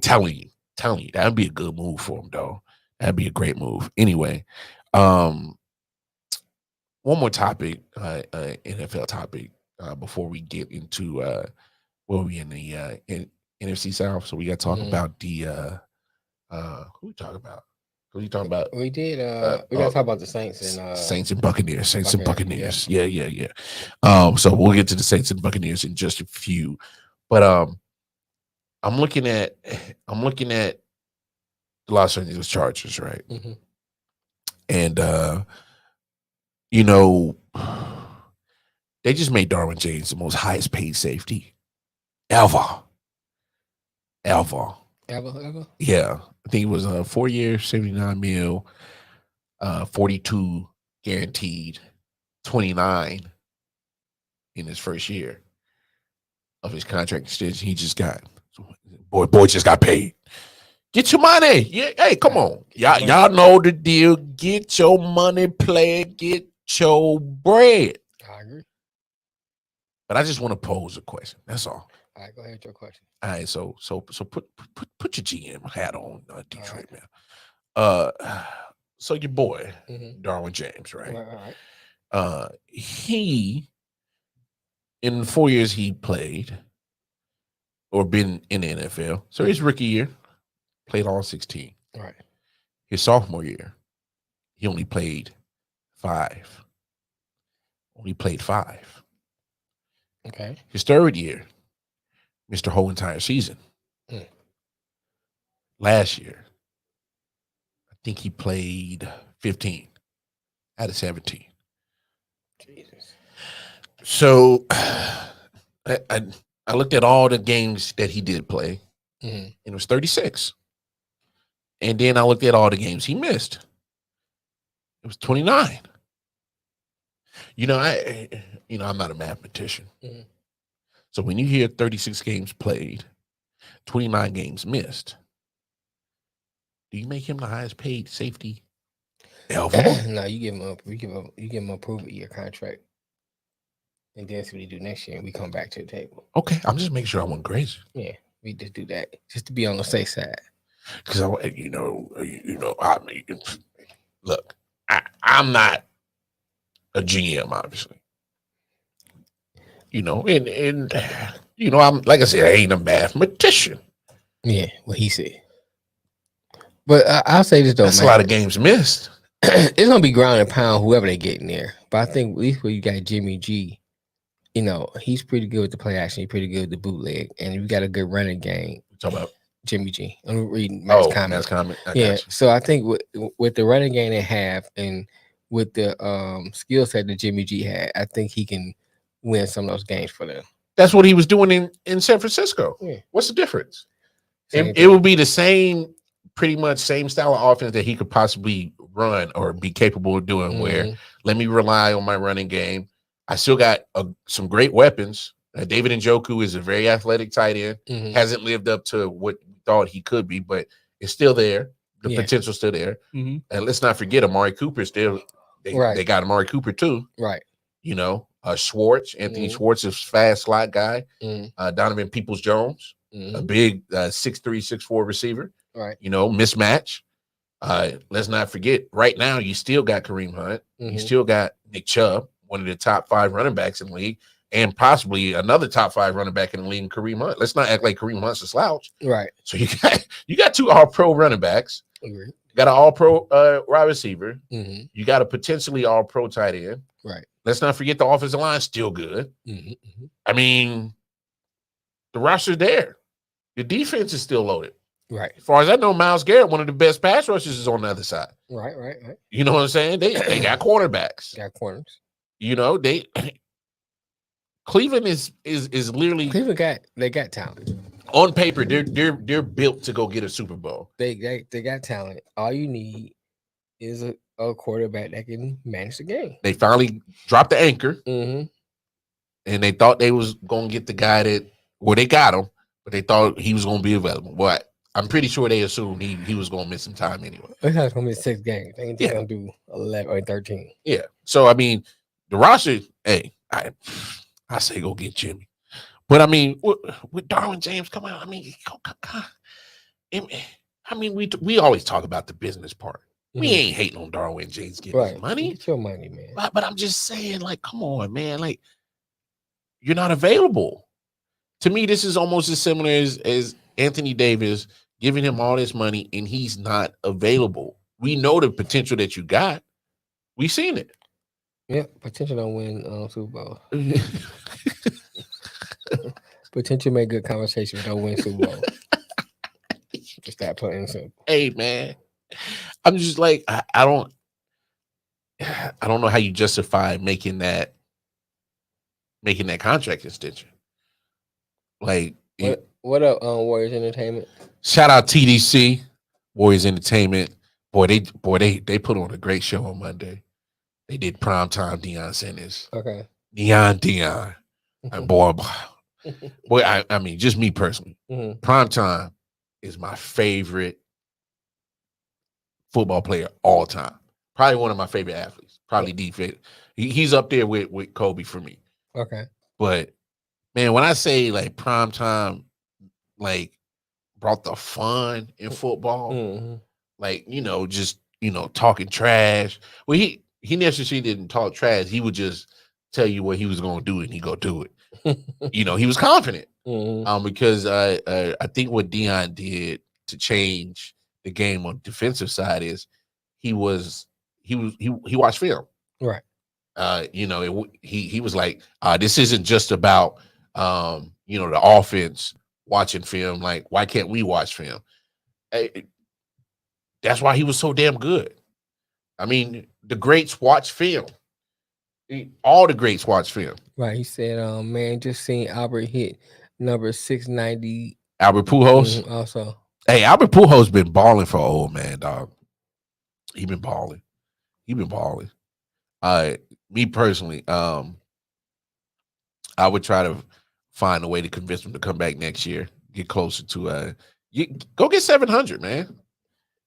telling you, that'd be a good move for him, though. That'd be a great move. Anyway, one more topic, NFL topic, before we get into where we in the NFC South. So we got to talk about the who we talking about? What are you talking about? We did. We got to talk about the Saints and Saints and Buccaneers. Saints and Buccaneers. Yeah. Yeah. So we'll get to the Saints and Buccaneers in just a few. But I'm looking at the Los Angeles Chargers, right? Mm-hmm. And you know, they just made Darwin James the most highest paid safety ever. Ever? Yeah. I think it was 4 years, 79 mil, 42 guaranteed, 29 in his first year of his contract extension. He just got boy just got paid. Get your money. Yeah, hey, come on. Y'all know the deal. Get your money, player. Get your bread. I agree. But I just want to pose a question. That's all. All right, go ahead with your question. All right, so put your GM hat on, Detroit, man. So your boy, Darwin James, right? Right. He, in the 4 years he played or been in the NFL, so his rookie year, played all 16. Right. His sophomore year, he only played 5. Okay. His third year, missed the whole entire season. Last year, I think he played 15 out of 17. Jesus. So I looked at all the games that he did play, and it was 36. And then I looked at all the games he missed. It was 29. You know, I'm not a mathematician. So when you hear 36 games played, 29 games missed, do you make him the highest paid safety ever? No, you give him a prove-it-year contract, and then see what he do next year, and we come back to the table. Okay, I'm just making sure I wasn't crazy. Yeah, we just do that just to be on the safe side. Because I mean, look, I'm not a GM, obviously. And I'm, like I said, I ain't a mathematician. Yeah, what he said. But I'll say this though, that's man. A lot of games missed. It's gonna be ground and pound whoever they get in there. But I think at least where you got Jimmy G, he's pretty good with the play action. He's pretty good with the bootleg, and you got a good running game. Talk about Jimmy G. I'm reading Matt's comment. Yeah, so I think with the running game they have, and with the skill set that Jimmy G had, I think he can win some of those games for them. That's what he was doing in San Francisco. Yeah. What's the difference? It would be the same, pretty much same style of offense that he could possibly run or be capable of doing, where let me rely on my running game. I still got some great weapons. David Njoku is a very athletic tight end. Hasn't lived up to what we thought he could be, but it's still there. The potential's still there. And let's not forget Amari Cooper still. They got Amari Cooper too. Right. Schwartz, Anthony Schwartz is fast slot guy. Donovan Peoples-Jones, a big 6'3", 6'4" receiver. Right. Mismatch. Let's not forget, right now you still got Kareem Hunt. You still got Nick Chubb, one of the top 5 running backs in the league, and possibly another top 5 running back in the league, Kareem Hunt. Let's not act like Kareem Hunt's a slouch. Right. So you got 2 all-pro running backs. Agree. You got an all-pro wide receiver. Mm-hmm. You got a potentially all-pro tight end. Right. Let's not forget the offensive line still good. Mm-hmm. I mean, the roster's there. The defense is still loaded. Right. As far as I know, Myles Garrett, one of the best pass rushers, is on the other side. Right. You know what I'm saying? They got cornerbacks. Got corners. You know, Cleveland is literally Cleveland got talent. On paper, they're built to go get a Super Bowl. They got talent. All you need is a quarterback that can manage the game. They finally dropped the anchor, Mm-hmm. and they thought they was gonna get the guy they got him, but they thought he was gonna be available. But I'm pretty sure they assumed he was gonna miss some time anyway. It's not gonna be 6 games. They ain't gonna do 11 or 13. Yeah. So I mean, the roster. Hey, I say go get Jimmy. But I mean, with Darwin James coming out, I mean, we always talk about the business part. Mm-hmm. We ain't hating on Darwin James getting his money. It's your money, man. But I'm just saying, like, come on, man. Like, you're not available. To me, this is almost as similar as Anthony Davis giving him all this money and he's not available. We know the potential that you got. We've seen it. Yeah, potential don't win Super Bowl. Potential make good conversation, don't win Super Bowl. Just that putting simple. Hey, man, I'm just like I don't know how you justify making that contract extension. Like, what up, Warriors Entertainment? Shout out TDC, Warriors Entertainment. Boy, they put on a great show on Monday. They did primetime Deion Sanders. Okay. Deion. And boy, I mean, just me personally. Mm-hmm. Primetime is my favorite football player all time. Probably one of my favorite athletes. Probably defense. He's up there with Kobe for me. Okay. But man, when I say like primetime, like brought the fun in football, like just talking trash. Well, he necessarily didn't talk trash. He would just tell you what he was going to do and he go do it. He was confident. Because I think what Deion did to change the game on the defensive side is he watched film. Right. He was like, this isn't just about the offense watching film. Like, why can't we watch film? That's why he was so damn good. I mean, the greats watch film. All the greats watch film. Right. He said, man, just seen Albert hit number 690. Albert Pujols? Also. Hey, Albert Pujols been balling for old man, dog. He been balling. Me personally, I would try to find a way to convince him to come back next year, get closer to go get 700, man.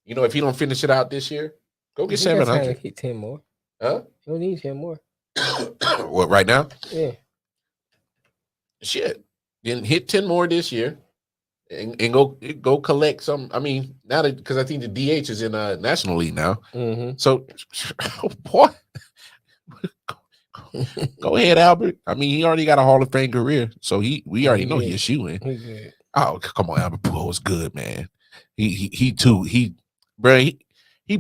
If he don't finish it out this year, go get 700. Hit 10 more. Huh? You don't need 10 more. What, right now? Yeah. Shit. Then hit 10 more this year and go collect some. I mean, now that, because I think the DH is in National League now. Mm-hmm. So, boy, go ahead, Albert. I mean, he already got a Hall of Fame career, so we already know he's a shoe-in. Oh, come on, Albert Pujols good, man. He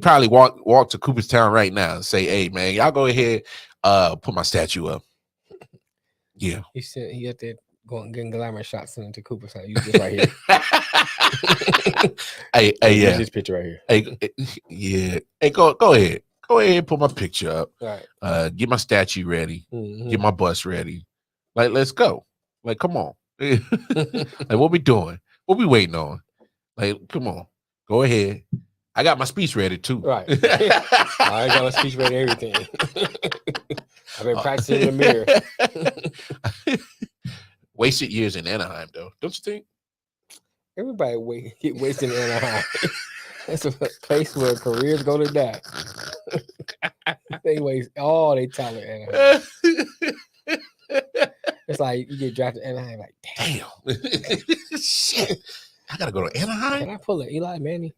probably walk to Cooperstown right now and say, "Hey, man, y'all go ahead, put my statue up." Yeah, he up there going getting glamour shots into Cooperstown. You just right here. hey, yeah, this picture right here. Hey, yeah. Hey, go ahead. Go ahead, put my picture up. Right. Get my statue ready. Mm-hmm. Get my bus ready. Like, let's go. Like, come on. Like, what we doing? What we waiting on? Like, come on. Go ahead. I got my speech ready too. Right. I got my speech ready. Everything. I've been practicing in the mirror. Wasted years in Anaheim, though, don't you think? Everybody get wasted in Anaheim. That's a place where careers go to die. They waste all their talent in Anaheim. It's like you get drafted in Anaheim, like, damn. Shit. I gotta go to Anaheim. Can I pull an Eli Manning?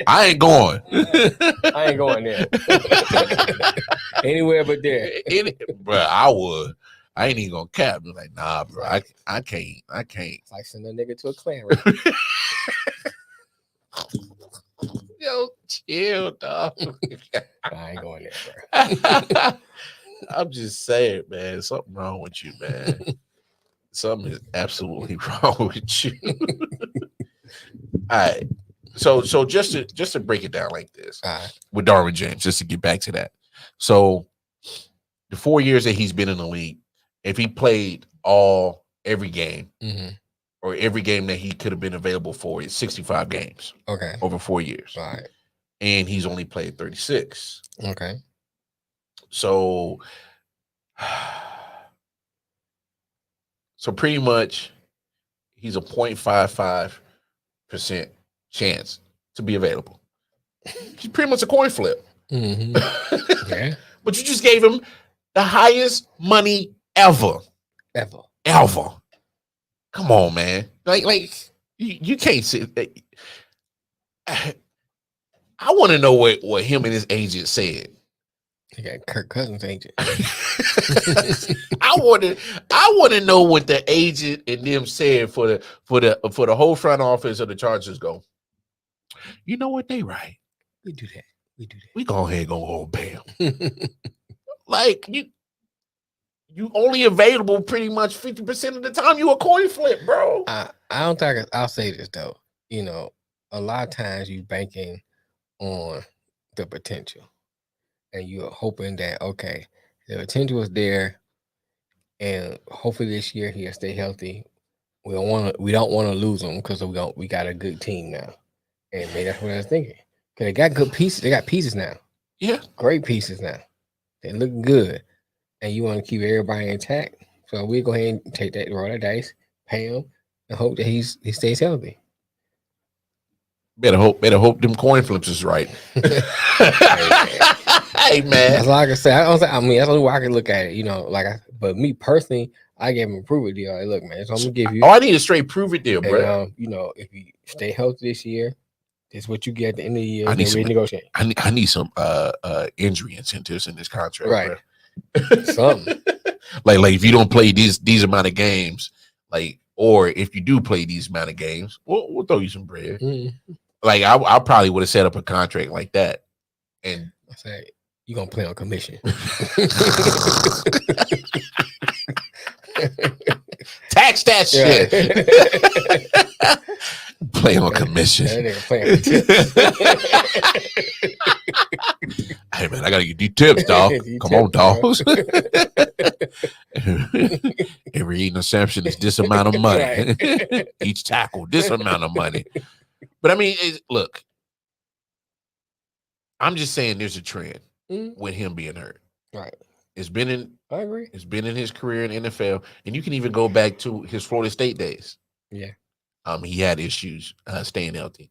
I ain't going. I ain't going there. Anywhere but there. Bro, I would. I ain't even gonna cap. I'm like, nah, bro, I can't. It's like sending a nigga to a clan. Yo, chill, dog. I ain't going there, bro. I'm just saying, man, something wrong with you, man. Something is absolutely wrong with you. All right. So just to break it down like this with Darwin James, just to get back to that. So the 4 years that he's been in the league, if he played every game or every game that he could have been available for, it's 65 games. Okay. Over 4 years. All right. And he's only played 36. Okay. So pretty much he's a 0.55% chance to be available. He's pretty much a coin flip. Yeah. But you just gave him the highest money ever. Come on, man. Like you can't sit. I want to know what him and his agent said. He got Kirk Cousins' agent. I want to know what the agent and them said for the whole front office of the Chargers. Go, you know what, they right. We do that. We go ahead and go home, bam. Like you only available pretty much 50% of the time. You a coin flip, bro. I don't think I'll say this though. You know, a lot of times you banking on the potential. And you're hoping that, okay, the potential is there, and hopefully this year he'll stay healthy. We don't want to lose him because we got a good team now, and maybe that's what I was thinking. Because they got good pieces. They got pieces now. Yeah, great pieces now. They look good, and you want to keep everybody intact. So we go ahead and take that, roll that dice, pay him, and hope that he stays healthy. Better hope them coin flips is right. Hey man, that's all I can say. I mean, that's the way I can look at it. You know, but me personally, I gave him a prove it deal. Like, look, man, so I'm gonna give you. Oh, I need a straight prove it deal, bro. You know, if you stay healthy this year, this is what you get at the end of the year. I need some renegotiate. I need some injury incentives in this contract, right? Bro. Something like if you don't play these amount of games, like, or if you do play these amount of games, we'll throw you some bread. Like I probably would have set up a contract like that, and I say you gonna play on commission. Tax that shit. Play on commission. That nigga playing tips. Hey man, I gotta get these tips, dog. Come on, dogs. Every interception is this amount of money. Right. Each tackle, this amount of money. But I mean, look, I'm just saying there's a trend with him being hurt. Right. I agree. It's been in his career in NFL, and you can even go back to his Florida State days. Yeah. He had issues staying healthy.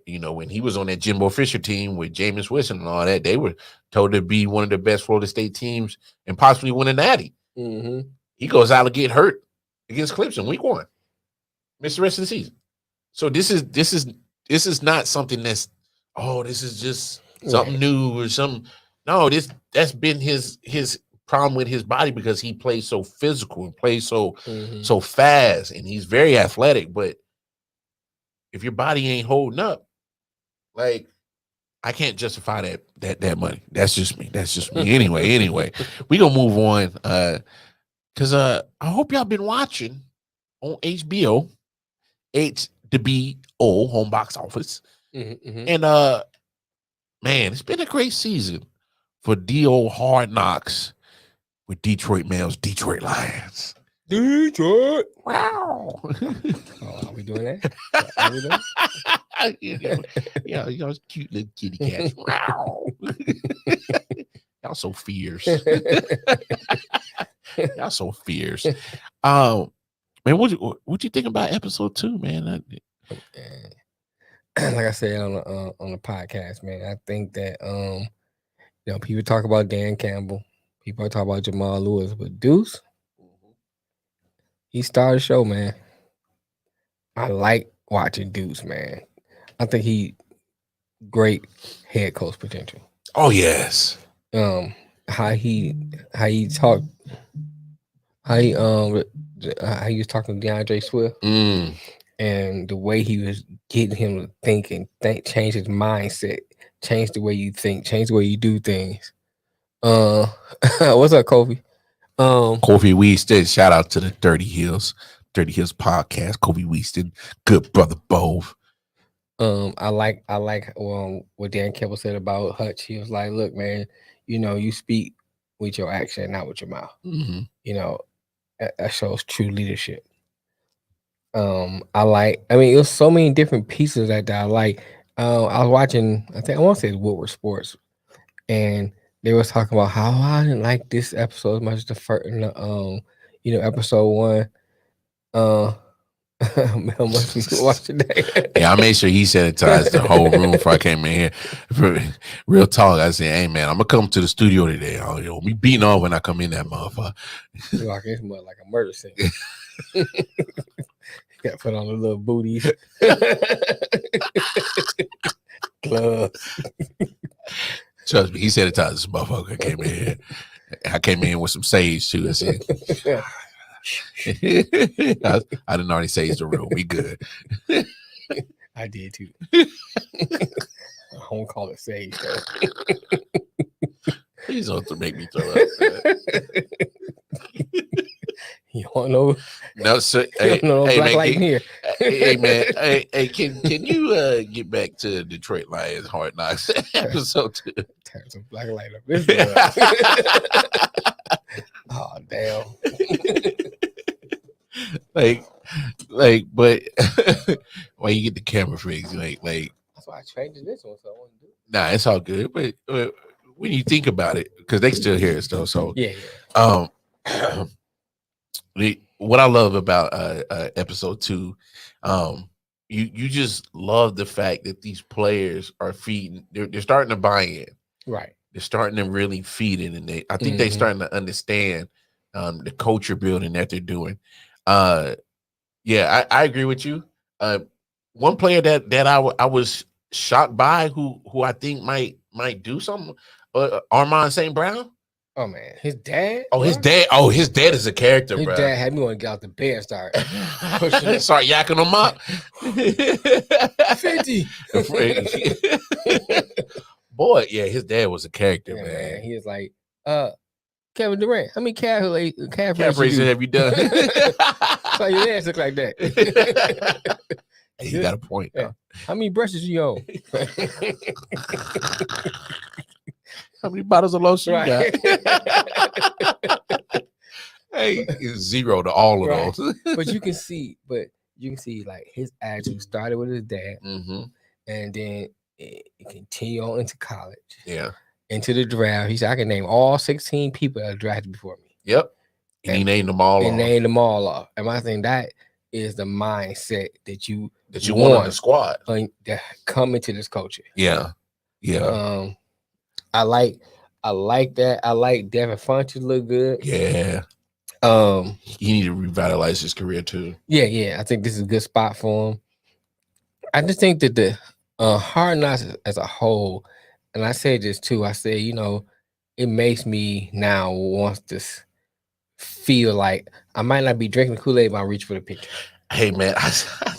You know, when he was on that Jimbo Fisher team with Jameis Winston and all that, they were told to be one of the best Florida State teams and possibly win a natty. He goes out and get hurt against Clemson week 1, missed the rest of the season. So this is not something that's this is just something new or something. No, that's been his problem with his body because he plays so physical and plays so fast, and he's very athletic. But if your body ain't holding up, like, I can't justify that money. That's just me. Anyway, we gonna move on because I hope y'all been watching on HBO, I.O.W, home box office, and man, it's been a great season for D.O. Hard Knocks with Detroit Males, Detroit Lions. Detroit. Wow. Are we doing that? Are we doing that? Yeah, y'all cute little kitty cats. Wow. Y'all so fierce. Y'all so fierce. Man, what you think about episode 2, man? Like I said on the podcast, man, I think that you know, people talk about Dan Campbell, people talk about Jamal Lewis, but Deuce, he started the show, man. I like watching Deuce, man. I think he great head coach potential. Oh yes. How he talked how he was talking to DeAndre Swift, and the way he was getting him to think and change his mindset, change the way you think, change the way you do things. What's up, Kofi? Kofi Weaston, shout out to the Dirty Hills podcast. Kofi Weaston, good brother, both. I like what Dan Campbell said about Hutch. He was like, "Look, man, you speak with your action, not with your mouth. That shows true leadership." I mean, it was so many different pieces that I like. I was watching, I want to say it's Woodward Sports, and they was talking about how I didn't like this episode as much as the first, episode 1. Mel must be watching that. Yeah, I made sure he sanitized the whole room before I came in here. Real talk. I said, "Hey man, I'm gonna come to the studio today. Me beating off when I come in that motherfucker." Like it's more like a murder scene. Got to put on the little booties, gloves. Trust me, he sanitized this motherfucker. I came in here. I came in with some sage too. I said, I didn't already sage the room. We good. I did too. I won't call it sage though. Please don't make me throw up. You don't know? No, sir. Hey, black man, light in here. Hey man, hey, can you get back to Detroit Lions Hard Knocks episode 2? Turn some black light up. Oh damn. But when you get the camera fixed, like that's why I changed this one, so I want to do it. Nah, it's all good. But when you think about it, because they still hear us though, so yeah. What I love about episode 2, you just love the fact that these players are feeding. They're starting to buy in. Right. They're starting to really feed it, and I think they're starting to understand the culture building that they're doing. Yeah, I agree with you. One player that I was shocked by, who I think might do something, Armand St. Brown. Oh man, his dad. His dad is a character. His bro. dad had me want to get out the bed and start start yakking him up. 50. Boy, yeah, his dad was a character, man. He was like, Kevin Durant, how many calf races have you done? So your ass look like that. Hey, you got a point. Yeah. How many brushes you own? How many bottles of lotion you got? Hey, it's 0 to all of those. But you can see like his attitude started with his dad, and then it continued on into college. Yeah. Into the draft. He said, I can name all 16 people that drafted before me. Yep. And he named them all off. And I think that is the mindset that you want in the squad. That come into this culture. Yeah. Yeah. I like that. I like Devin Funches look good. Yeah. He need to revitalize his career too. Yeah. I think this is a good spot for him. I just think that the Hard Knocks as a whole, and I said this too, I said, it makes me now want to feel like I might not be drinking the Kool-Aid, but I reach for the picture. Hey man,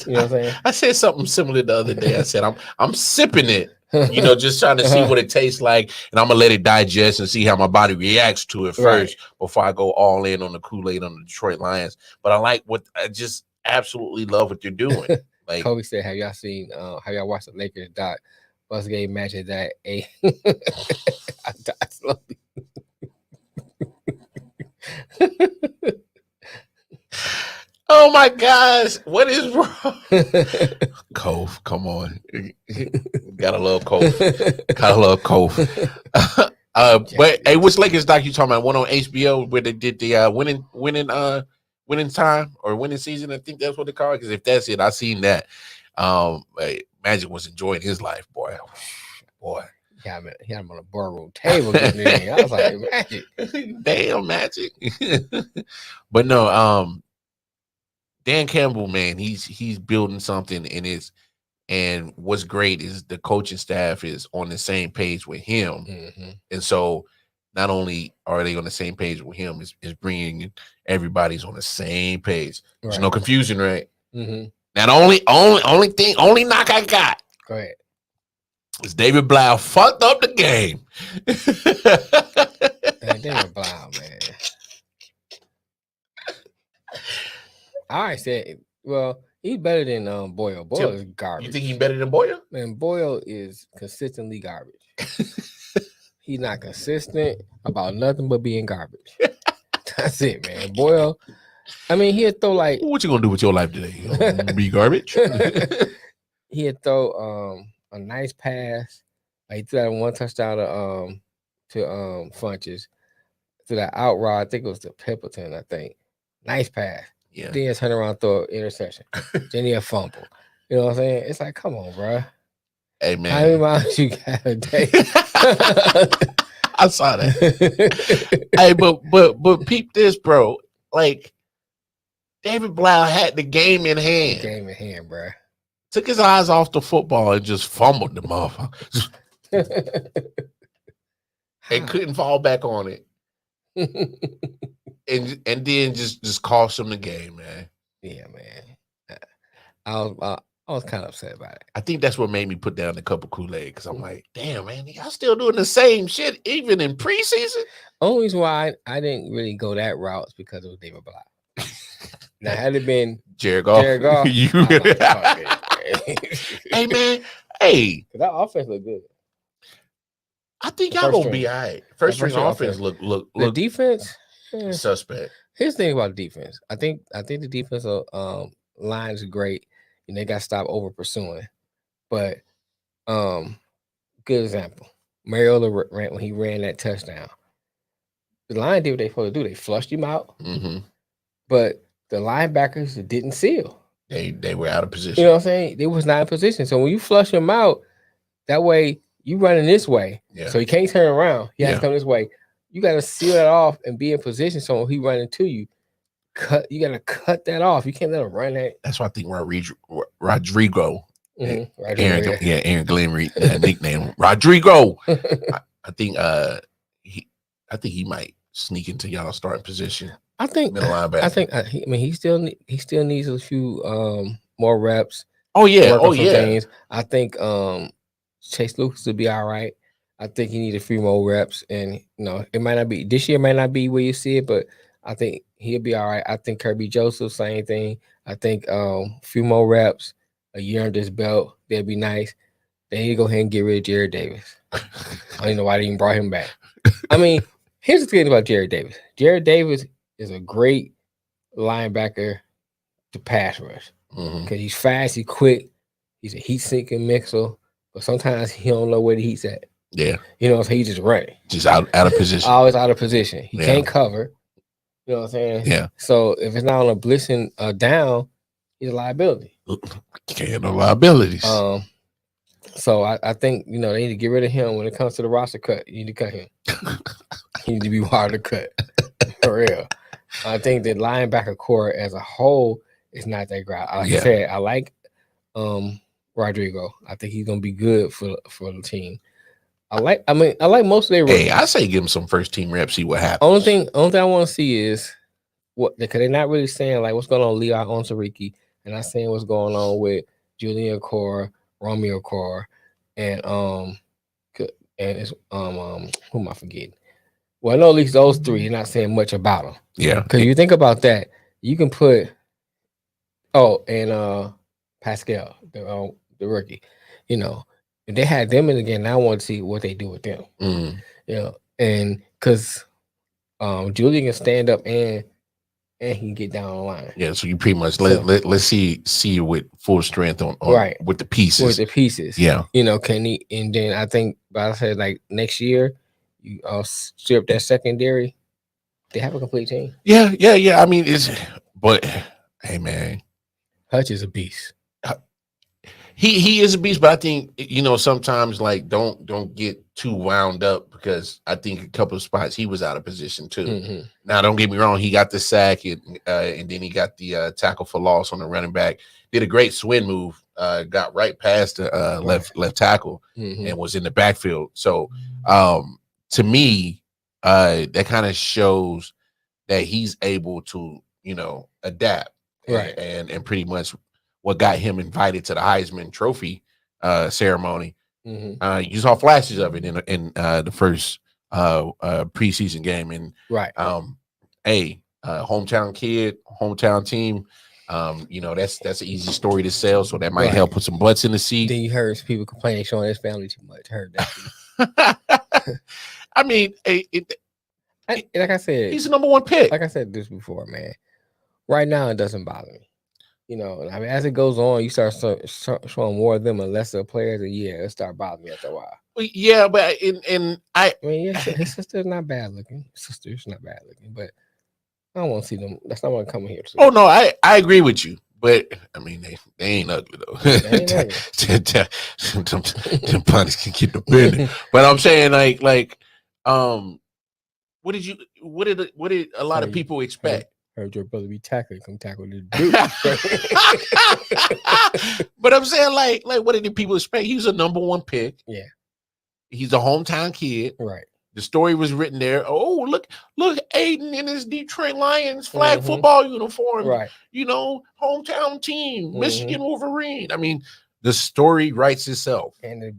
you know what I'm saying? I said something similar the other day. I said I'm sipping it, just trying to see what it tastes like, and I'm gonna let it digest and see how my body reacts to it first before I go all in on the Kool-Aid on the Detroit Lions. But I just absolutely love what they're doing. Like Kobe said, have y'all watched the Lakers bus game matches that I died slowly. Oh my gosh, what is wrong? Cove, come on. Gotta love Cove. But hey, which Lakers doc you talking about? One on HBO where they did the winning time or winning season? I think that's what they call it. Because if that's it, I seen that. Magic was enjoying his life, boy. Yeah, he had him on a boardroom table. I was like, Magic. Damn, Magic. But no, Dan Campbell, man, he's building something, and what's great is the coaching staff is on the same page with him, and so not only are they on the same page with him, is bringing everybody's on the same page. There's no confusion, right? Mm-hmm. Now the only knock I got. Go ahead. Is David Blau fucked up the game? Man, David Blau, man. I already said, well, he's better than Boyle. Boyle is garbage. You think he's better than Boyle? Man, Boyle is consistently garbage. He's not consistent about nothing but being garbage. That's it, man. Boyle, I mean, he'll throw like. What you gonna do with your life today? You gonna be garbage? He'll throw a nice pass. Like he threw that one touchdown to Funches. To that out route, I think it was to Pimpleton, I think. Nice pass. Yeah. Then turn around, throw an interception. Then he a fumble. You know what I'm saying? It's like, come on, bro. Hey man, how many miles you got a day? I saw that. Hey, but peep this, bro. Like David Blau had the game in hand. Game in hand, bro. Took his eyes off the football and just fumbled the motherfucker. And couldn't fall back on it. and then just cost him the game, man. Yeah, man. I was kind of upset about it. I think that's what made me put down a cup of Kool-Aid because I'm like, damn, man, y'all still doing the same shit even in preseason? Only reason why I didn't really go that route is because it was David Blau. Now, had it been Jared Goff, you hey, man, hey. That offense looked good. I think y'all gonna be all right. First string offense look the defense suspect. Here's the thing about defense. I think the defensive line is great, and they got to stop over pursuing. But good example, Mariota ran when he ran that touchdown. The line did what they supposed to do. They flushed him out, but the linebackers didn't seal. They were out of position. You know what I'm saying? They was not in position. So when you flush him out, that way you running this way, so he can't turn around. He has to come this way. You got to seal that off and be in position. So when he running to you, you got to cut that off. You can't let him run that. That's why I think Rodrigo. Aaron Glenn nickname Rodrigo. I think he might sneak into y'all starting position. I think middle linebacker. I mean he still needs a few more reps. Oh yeah. Things. I think Chase Lucas will be all right. I think he needs a few more reps, and it might not be this year. Might not be where you see it, but I think he'll be all right. I think Kirby Joseph, same thing. I think a few more reps, a year on this belt, that'd be nice. They need to go ahead and get rid of Jared Davis. I don't know why they even brought him back. I mean, here's the thing about Jared Davis. Jared Davis is a great linebacker to pass rush because he's fast, he's quick, he's a heat-seeking mixer, but sometimes he don't know where the heat's at. Yeah. So he just running. Just out of position. Always out of position. He can't cover. You know what I'm saying? Yeah. So if it's not on a blitzing down, he's a liability. Can't handle liabilities. So I think, they need to get rid of him when it comes to the roster cut. You need to cut him. He needs to be hard to cut. For real. I think the linebacker core as a whole is not that great. Like I said, I like Rodrigo. I think he's gonna be good for the team. I like most of their rookies. Hey, I say give him some first team reps, see what happens. Only thing I want to see is what, because they're not really saying like what's going on with Levi Onwuzurike, and not saying what's going on with Julian Core, Romeo Core, and it's who am I forgetting? Well, I know at least those three. You're not saying much about them. Yeah, because you think about that, you can put Pascal, the rookie, if they had them in again, I want to see what they do with them. And because Julian can stand up and he can get down the line. Yeah, so you pretty much let's see you with full strength on right with the pieces. With the pieces. Yeah. Can he, and then I think, but I said like next year, you strip that secondary, they have a complete team. Yeah. I mean, but hey man, Hutch is a beast. He is a beast, but I think sometimes like don't get too wound up because I think a couple of spots he was out of position too. Now don't get me wrong, he got the sack and then he got the tackle for loss on the running back. Did a great swing move, got right past the left tackle and was in the backfield. So to me, that kind of shows that he's able to, adapt, Right. and pretty much what got him invited to the Heisman Trophy ceremony. You saw flashes of it in the first preseason game, and right. Hometown kid, hometown team. That's an easy story to sell, so that might help put some butts in the seat. Then you heard people complaining showing his family too much. Heard that. I mean, like I said, he's the number one pick. Like I said this before, man. Right now, it doesn't bother me. I mean, as it goes on, you start showing more of them and less of players, and it start bothering me after a while. Yeah, but I mean, his sister's not bad looking. But I don't want to see them. That's not what I'm coming here to. Oh no, I agree with you, but I mean they ain't ugly though. They ain't ugly. Them punnies can get the bend. But I'm saying what did a lot of people expect? Heard your brother be tackling, come tackle this dude. But I'm saying like what did the people expect? He was a number one pick. Yeah. He's a hometown kid. Right. The story was written there. Oh, look, Aiden in his Detroit Lions flag football uniform. Right. Hometown team, Michigan Wolverine. I mean, the story writes itself. And his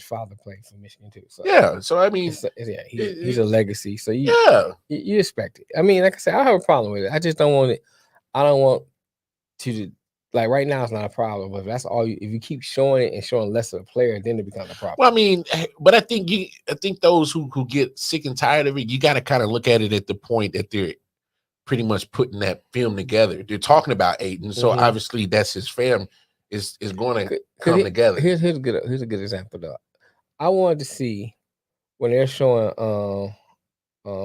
father played for Michigan too. So yeah. So I mean, he's a legacy. So you expect it. I mean, like I said, I don't have a problem with it. I just don't want it. I don't want to. Like right now, it's not a problem, but if that's all if you keep showing it and showing less of a player, then it becomes a problem. Well, I mean, but I think those who get sick and tired of it, you got to kind of look at it at the point that they're pretty much putting that film together. They're talking about Aiden, so obviously that's his fam is going to come together. Here's a good example though. I wanted to see when they're showing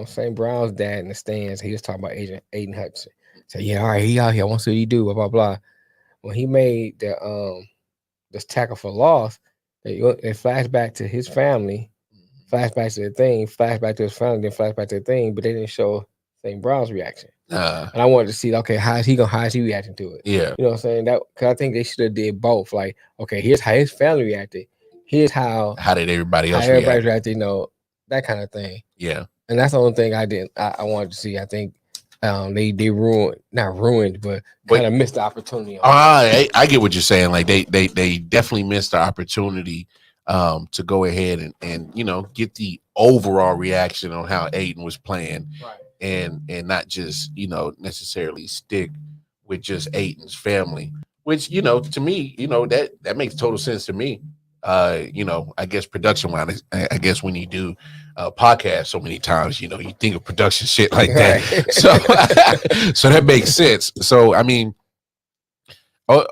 St. Brown's dad in the stands. He was talking about Aiden Hudson. So yeah, all right, he out here. I want to see what he do. Blah blah blah. When he made this tackle for loss, they flash back to his family, flashback to the thing, flashback to his family, then flashback to the thing, but they didn't show St. Brown's reaction. And I wanted to see, okay, how is he reacting to it? Yeah. You know what I'm saying? That because I think they should have did both. Like, okay, here's how his family reacted. Here's how did everybody else reacted, that kind of thing. Yeah. And that's the only thing I wanted to see. I think they not ruined, but kind of missed the opportunity. I get what you're saying. Like they definitely missed the opportunity to go ahead and get the overall reaction on how Aiden was playing, right. and not just necessarily stick with just Aiden's family, which to me that makes total sense to me. I guess production wise, I guess when you do podcast so many times, you think of production shit like that. Right. So that makes sense. So I mean,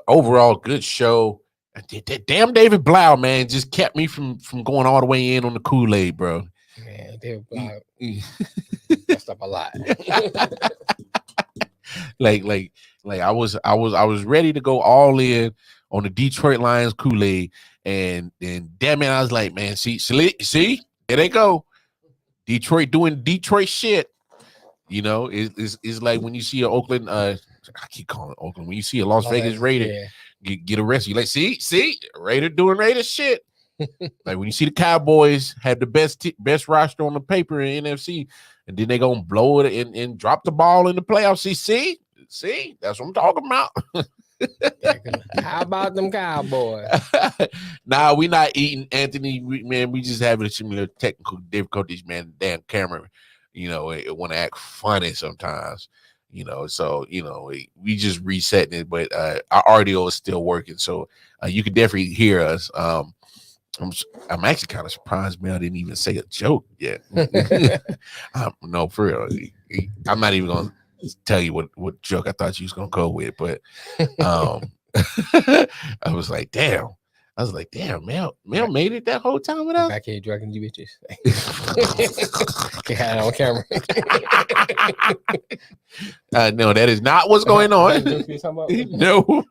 overall good show. Damn David Blau, man, just kept me from going all the way in on the Kool-Aid, bro. Man, David Blau messed up a lot. like I was ready to go all in on the Detroit Lions Kool-Aid. And damn it, I was like, man, see, there they go. Detroit doing Detroit shit. It's like when you see an Oakland, I keep calling it Oakland. When you see a Las Vegas Raider get arrested, you like, see, Raider doing Raider shit. Like when you see the Cowboys have the best roster on the paper in NFC, and then they gonna blow it and drop the ball in the playoffs. See, that's what I'm talking about. How about them Cowboys? Nah, we not eating, Anthony. We just having some technical difficulties, man. Damn camera, it want to act funny sometimes, So we just resetting it, but our audio is still working, so you can definitely hear us. I'm actually kind of surprised Mel didn't even say a joke yet. No, for real. I'm not even gonna tell you what joke I thought you was gonna go with, but I was like, damn, Mel made it that whole time with us. Back here drugging you bitches. Had it on camera. No, that is not what's going on. No,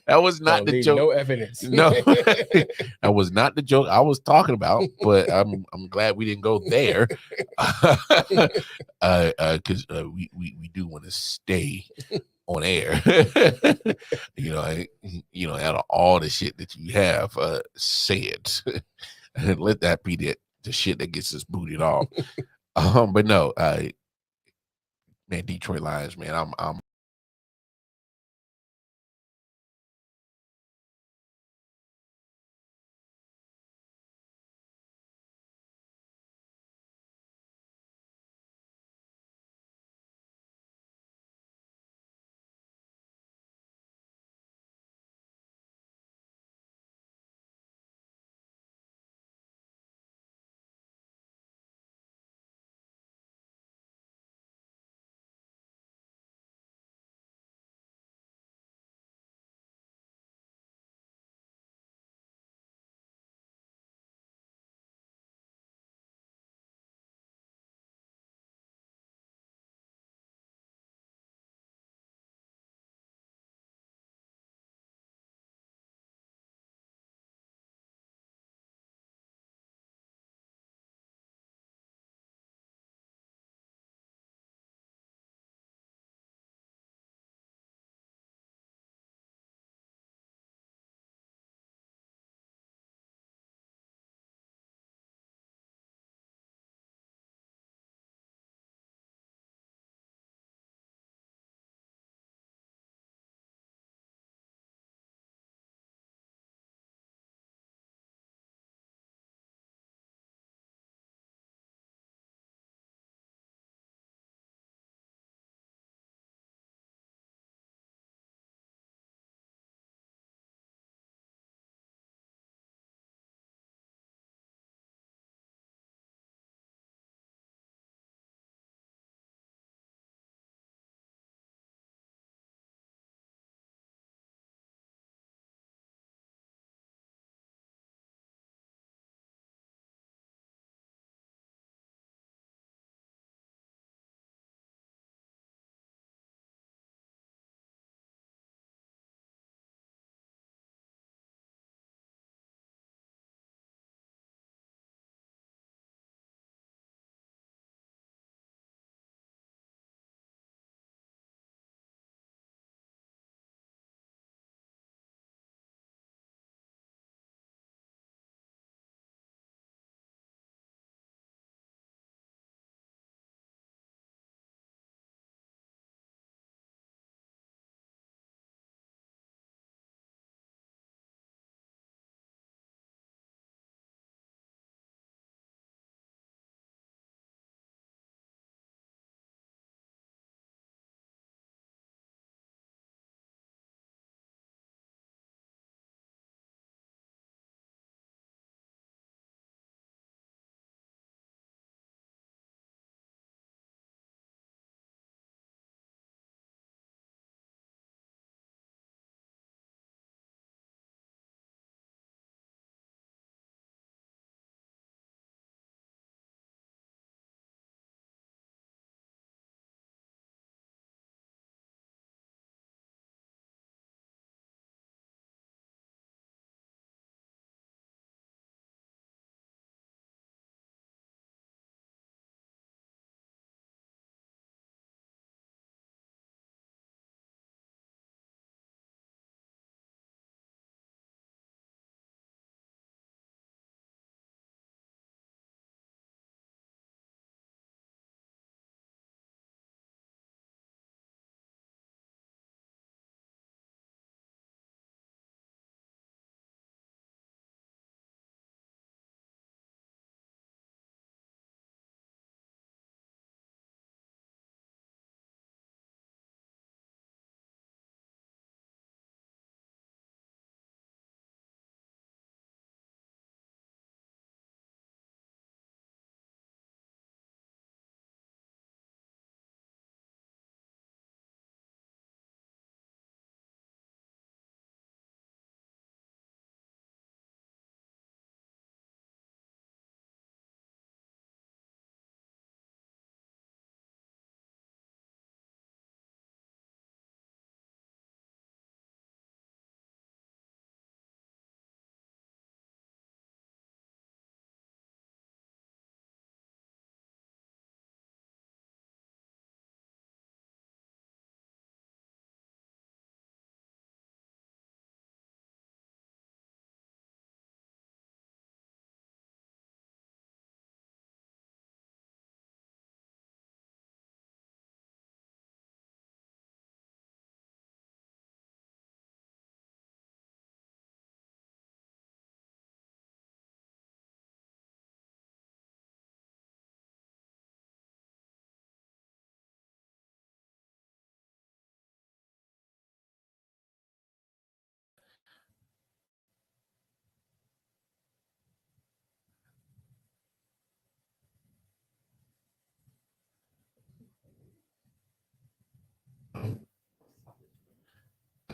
that was not the joke. No evidence. No, that was not the joke I was talking about. But I'm glad we didn't go there, because we do want to stay on air. Out of all the shit that you have said, let that be the the shit that gets us booted off. But no, man, Detroit Lions, man, I'm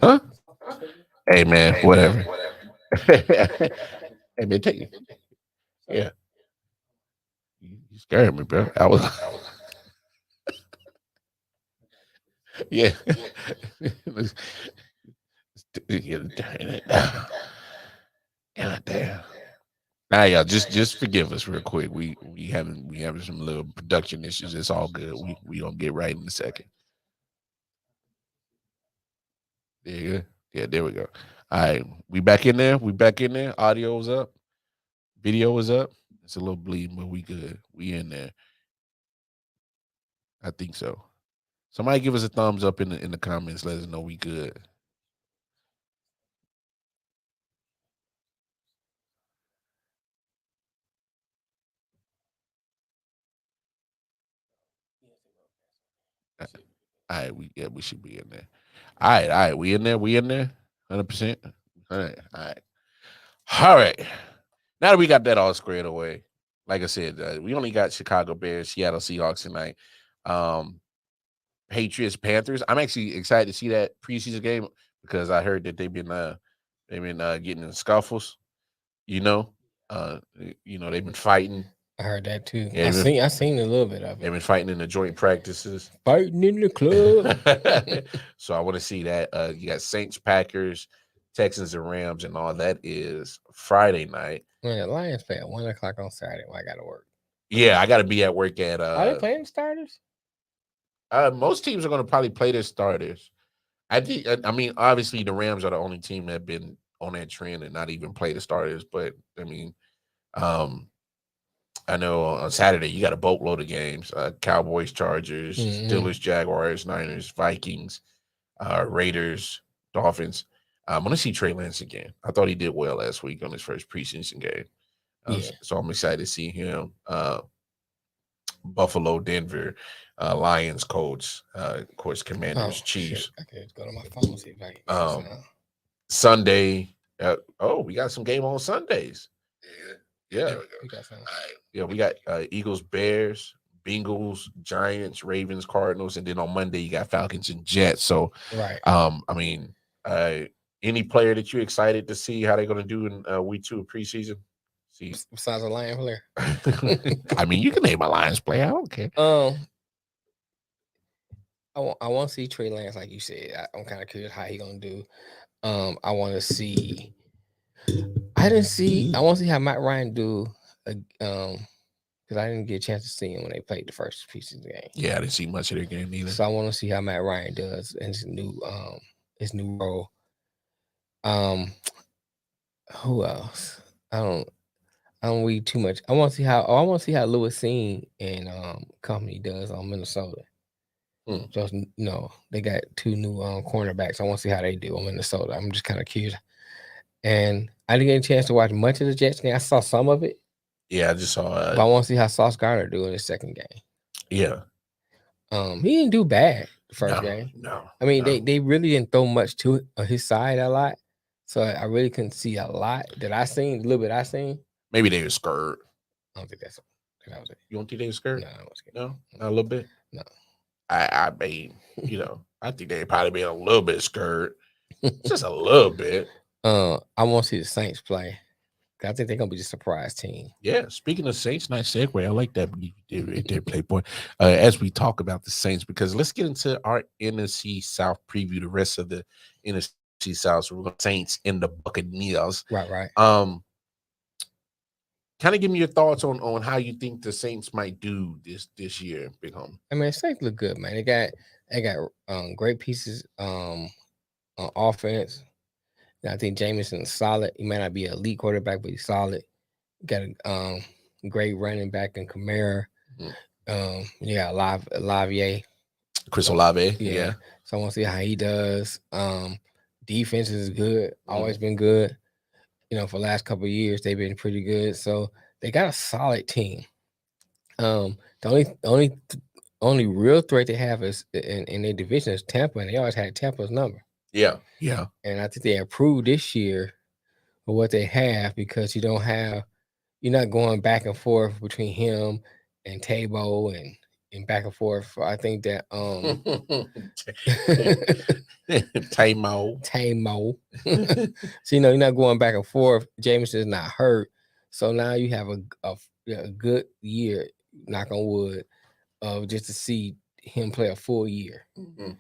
Huh? Hey man, whatever. Hey man, take it. Yeah, you scared me, bro. I was. Yeah. God damn. Nah, y'all just forgive us real quick. We having some little production issues. It's all good. We gonna get right in a second. Yeah, yeah, there we go. All right, we back in there. We back in there. Audio is up. Video is up. It's a little bleeding, but we good. We in there. I think so. Somebody give us a thumbs up in the comments. Let us know we good. All right, we should be in there. All right, we in there. We in there. 100%. All right, all right, all right. Now that we got that all squared away, like I said, we only got Chicago Bears, Seattle Seahawks tonight. Patriots, Panthers. I'm actually excited to see that preseason game because I heard that they've been getting in scuffles. You know, they've been fighting. I heard that too. Yeah, I seen a little bit of they've it. been fighting in the joint practices. Fighting in the club. So I want to see that. You got Saints, Packers, Texans, and Rams, and all that is Friday night. Man, the Lions play at 1:00 on Saturday when I got to work. Yeah, I got to be at work at. Are they playing the starters? Most teams are going to probably play their starters. I think. I mean, obviously, the Rams are the only team that been on that trend and not even play the starters. But I mean, I know on Saturday you got a boatload of games: Cowboys, Chargers, Steelers, Jaguars, Niners, Vikings, Raiders, Dolphins. I'm going to see Trey Lance again. I thought he did well last week on his first preseason game. So I'm excited to see him. Buffalo, Denver, Lions, Colts, of course, Commanders, Chiefs. Shit. Okay, let's go to my phone see if I can Sunday. We got some game on Sundays. Yeah. We got Eagles, Bears, Bengals, Giants, Ravens, Cardinals, and then on Monday you got Falcons and Jets. So, right. I mean, any player that you're excited to see how they're going to do in week 2 of preseason? See, besides a Lion player. I mean, you can name a Lions player. I don't care. I want to see Trey Lance, like you said. I'm kind of curious how he gonna do. I want to see. I want to see how Matt Ryan do. Because I didn't get a chance to see him when they played the first preseason game. Yeah, I didn't see much of their game either. So I want to see how Matt Ryan does in his new role. Who else? I don't read too much. I want to see how Lewis Seen and company does on Minnesota. Just they got 2 new cornerbacks. I want to see how they do on Minnesota. I'm just kind of curious. And I didn't get a chance to watch much of the Jets game. I saw some of it. Yeah, I just saw. But I want to see how Sauce Gardner do in his second game. Yeah. He didn't do bad the first game. No. I mean, they really didn't throw much to his side a lot. So I really couldn't see a lot that I seen. A little bit I seen. Maybe they were scared. I don't think that was it. You don't think they were scared? No, I was scared. No, not a little bit. No. I mean, I think they probably been a little bit scared, just a little bit. I want to see the Saints play. I think they're gonna be the surprise team. Yeah. Speaking of Saints, nice segue. I like that their Playboy. As we talk about the Saints, because let's get into our NFC South preview. The rest of the NFC South, so we're going Saints and the Buccaneers. Right. Kind of give me your thoughts on how you think the Saints might do this year, Big Home. I mean, Saints look good, man. They got great pieces on offense. I think Jameson's solid. He may not be an elite quarterback, but he's solid. Got a great running back in Kamara. Olave. Chris Olave. Yeah. So I want to see how he does. Defense is good. Always been good. For the last couple of years, they've been pretty good. So they got a solid team. The only real threat they have is in their division is Tampa, and they always had Tampa's number. Yeah. And I think they improved this year for what they have because you're not going back and forth between him and Tebow and and back and forth. I think that Tamo. So you're not going back and forth. Jameson's not hurt, so now you have a good year. Knock on wood, just to see him play a full year. Mm-hmm.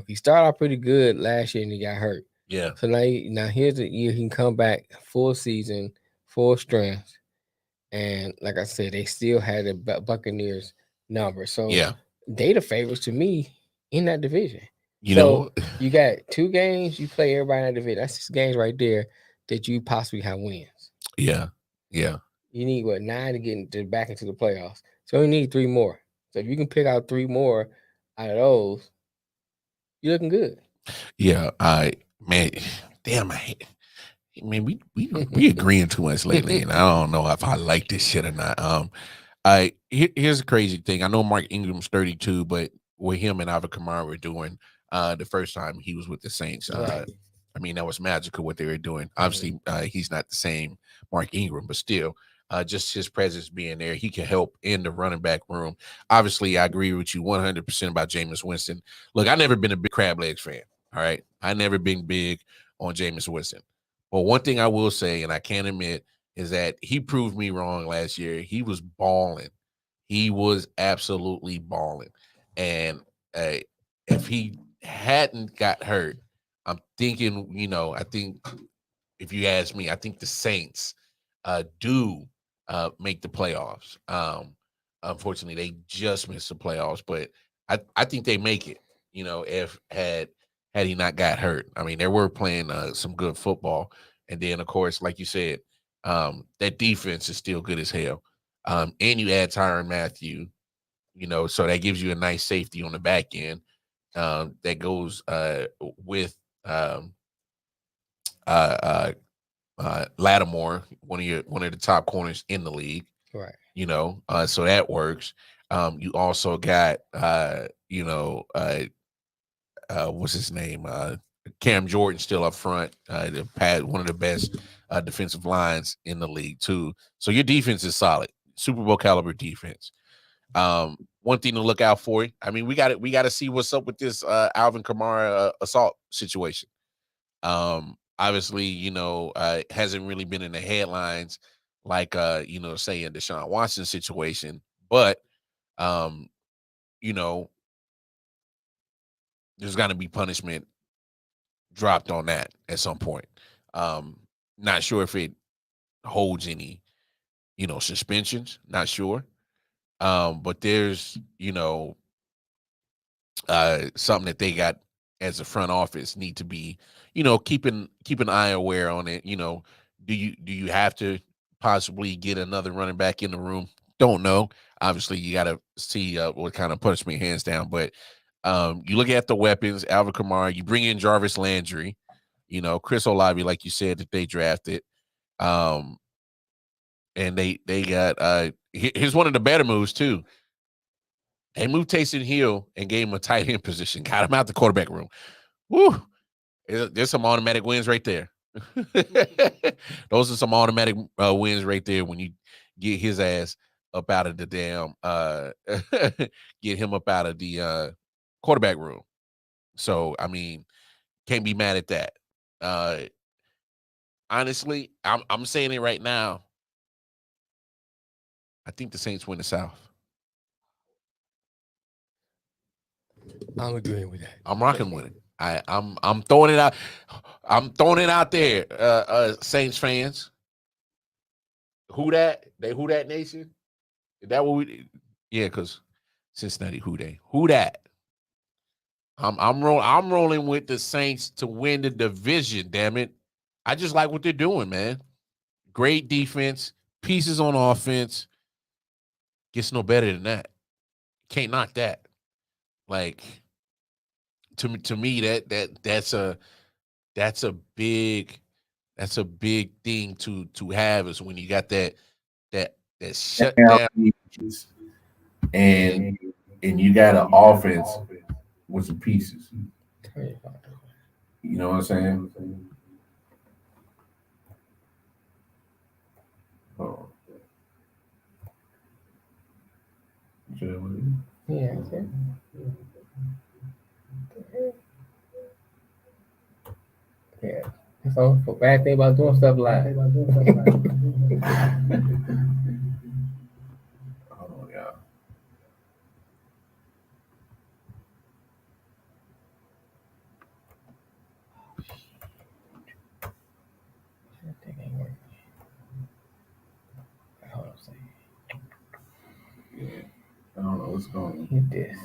He started off pretty good last year and he got hurt. Yeah. So now here's the year he can come back full season, full strength, and like I said, they still had the Buccaneers number. So yeah, they the favorites to me in that division. You you got 2 games you play everybody in that division. That's 6 games right there that you possibly have wins. Yeah. You need 9 to get back into the playoffs. So you need 3 more. So if you can pick out 3 more out of those, you're looking good. Yeah. Man, damn, we agreeing too much lately, and I don't know if I like this shit or not. Here's the crazy thing. I know Mark Ingram's 32, but what him and Alvin Kamara were doing the first time he was with the Saints, Right. I mean, that was magical what they were doing. Obviously, he's not the same Mark Ingram, but still, just his presence being there, he can help in the running back room. Obviously, I agree with you 100% about Jameis Winston. Look, I've never been a big crab legs fan. All right, I never been big on Jameis Winston. But one thing I will say, and I can't admit, is that he proved me wrong last year. He was balling. He was absolutely balling. And if he hadn't got hurt, I'm thinking, I think if you ask me, I think the Saints do make the playoffs. Unfortunately, they just missed the playoffs, but I think they make it. If had he not got hurt, I mean, they were playing some good football, and then of course, like you said, that defense is still good as hell. And you add Tyrann Mathieu, so that gives you a nice safety on the back end. That goes with Lattimore, one of the top corners in the league. Right. So that works. You also got what's his name? Cam Jordan still up front. One of the best defensive lines in the league too. So your defense is solid, Super Bowl caliber defense. One thing to look out for. I mean, we got to see what's up with this Alvin Kamara assault situation. Obviously, hasn't really been in the headlines like say in Deshaun Watson situation, but there's got to be punishment dropped on that at some point. Not sure if it holds any, suspensions, not sure. But there's, something that they got as a front office need to be, keep an eye aware on it. Do you have to possibly get another running back in the room? Don't know. Obviously, you got to see what kind of punishment hands down. But you look at the weapons, Alvin Kamara. You bring in Jarvis Landry. Chris Olave, like you said, that they drafted. And they got here's one of the better moves too. They moved Taysom Hill and gave him a tight end position. Got him out the quarterback room. Woo! There's some automatic wins right there. Those are some automatic wins right there when you get his ass up out of the damn get him up out of the quarterback room. So I mean, can't be mad at that. Honestly, I'm saying it right now. I think the Saints win the South. I'm agreeing with that. I'm rocking with it. I'm throwing it out. I'm throwing it out there, Saints fans. Who that? Who that nation? Is that what we? Yeah, because Cincinnati. Who that? I'm rolling with the Saints to win the division. Damn it! I just like what they're doing, man. Great defense, pieces on offense. Gets no better than that. Can't knock that. Like to me that's a big thing to have is when you got that shutdown and you got an offense with some pieces. You know what I'm saying? Oh. Yeah, that's it. Yeah. So bad thing about doing stuff live. Oh yeah. That thing ain't working. Hold on a second. I don't know what's going on. Hit this.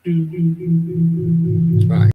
All right.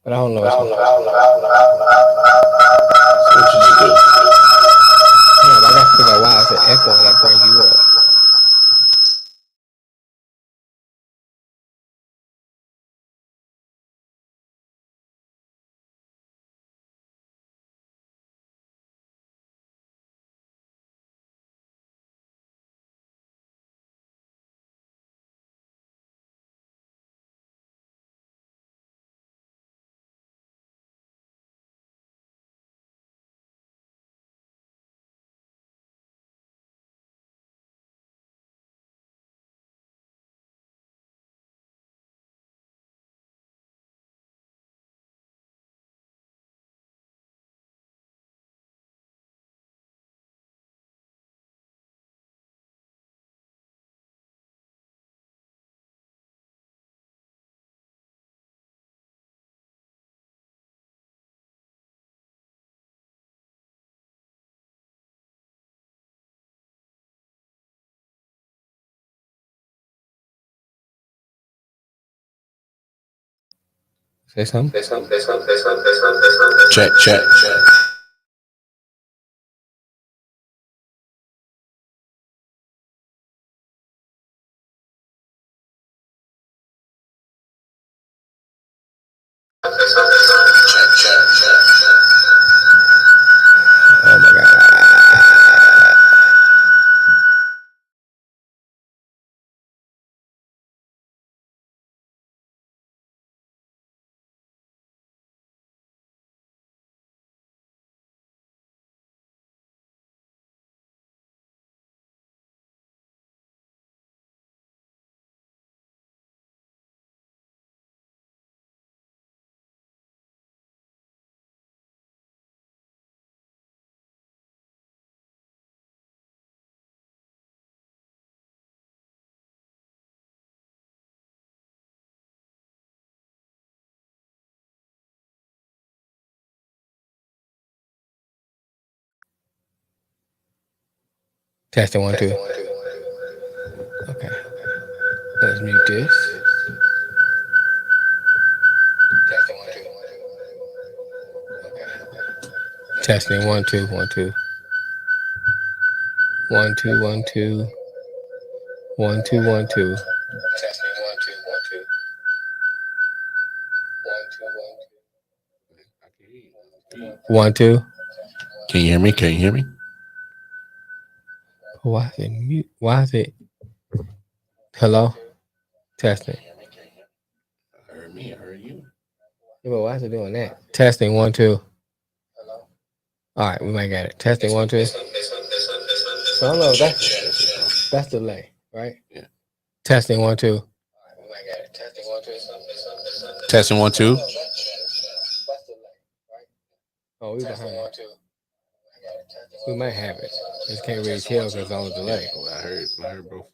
But I don't know. So what you just do? Yeah, but I gotta figure out why it's an echo when I bring you up. Say something. Check. Oh my god. Testing 1 2. Okay. Let's mute this. Testing 1 2. Okay. Testing 1 2 1 2. 1 2 1 2. 1 2 1 2. Testing 1 2 1 2. 1 2 1 2. 1 2. Can you hear me? Can you hear me? Why is it mute? Why is it? Hello? Testing. I heard me. I heard you. Yeah, but why is it doing that? Testing 1 2. All right, we might get it. Testing 1 2. So I don't know. That's delay, right? Yeah. Testing 1 2. Testing 1 2. Oh, we behind. We might have it. Just can't really tell because it's on a delay. I heard both.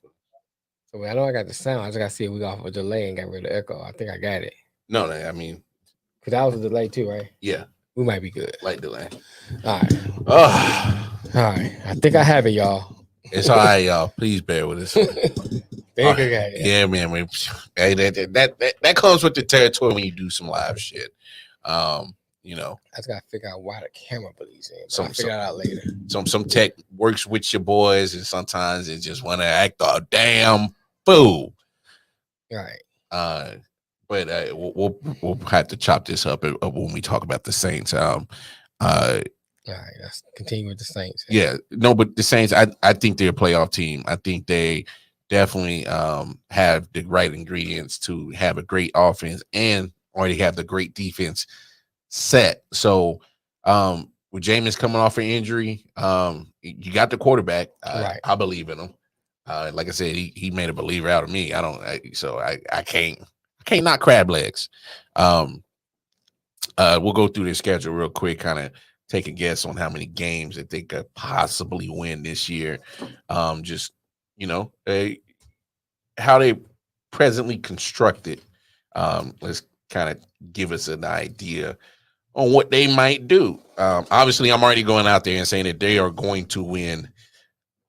So I know I got the sound. I just got to see if we got off a delay and got rid of echo. I think I got it. No, I mean, because that was a delay too, right? Yeah, we might be good. light delay. All right. Oh, All right. I think I have it, y'all. it's all right, y'all. Please bear with us. Think I got it. Yeah, man. Hey, that comes with the territory when you do some live shit. You know, I just gotta figure out why the camera believes in. I'll figure it out later. Some tech works with your boys, and sometimes it just want to act a damn fool. Right. But we'll have to chop this up when we talk about the Saints. All right, let's continue with the Saints. Yeah, no, but the Saints, I think they're a playoff team. I think they definitely have the right ingredients to have a great offense and already have the great defense set. So with Jameis coming off an injury, you got the quarterback. Right. I believe in him. Like I said, he made a believer out of me. I can't not crab legs. We'll go through their schedule real quick, kind of take a guess on how many games that they could possibly win this year. Just how they presently constructed. Let's kind of give us an idea on what they might do. Obviously, I'm already going out there and saying that they are going to win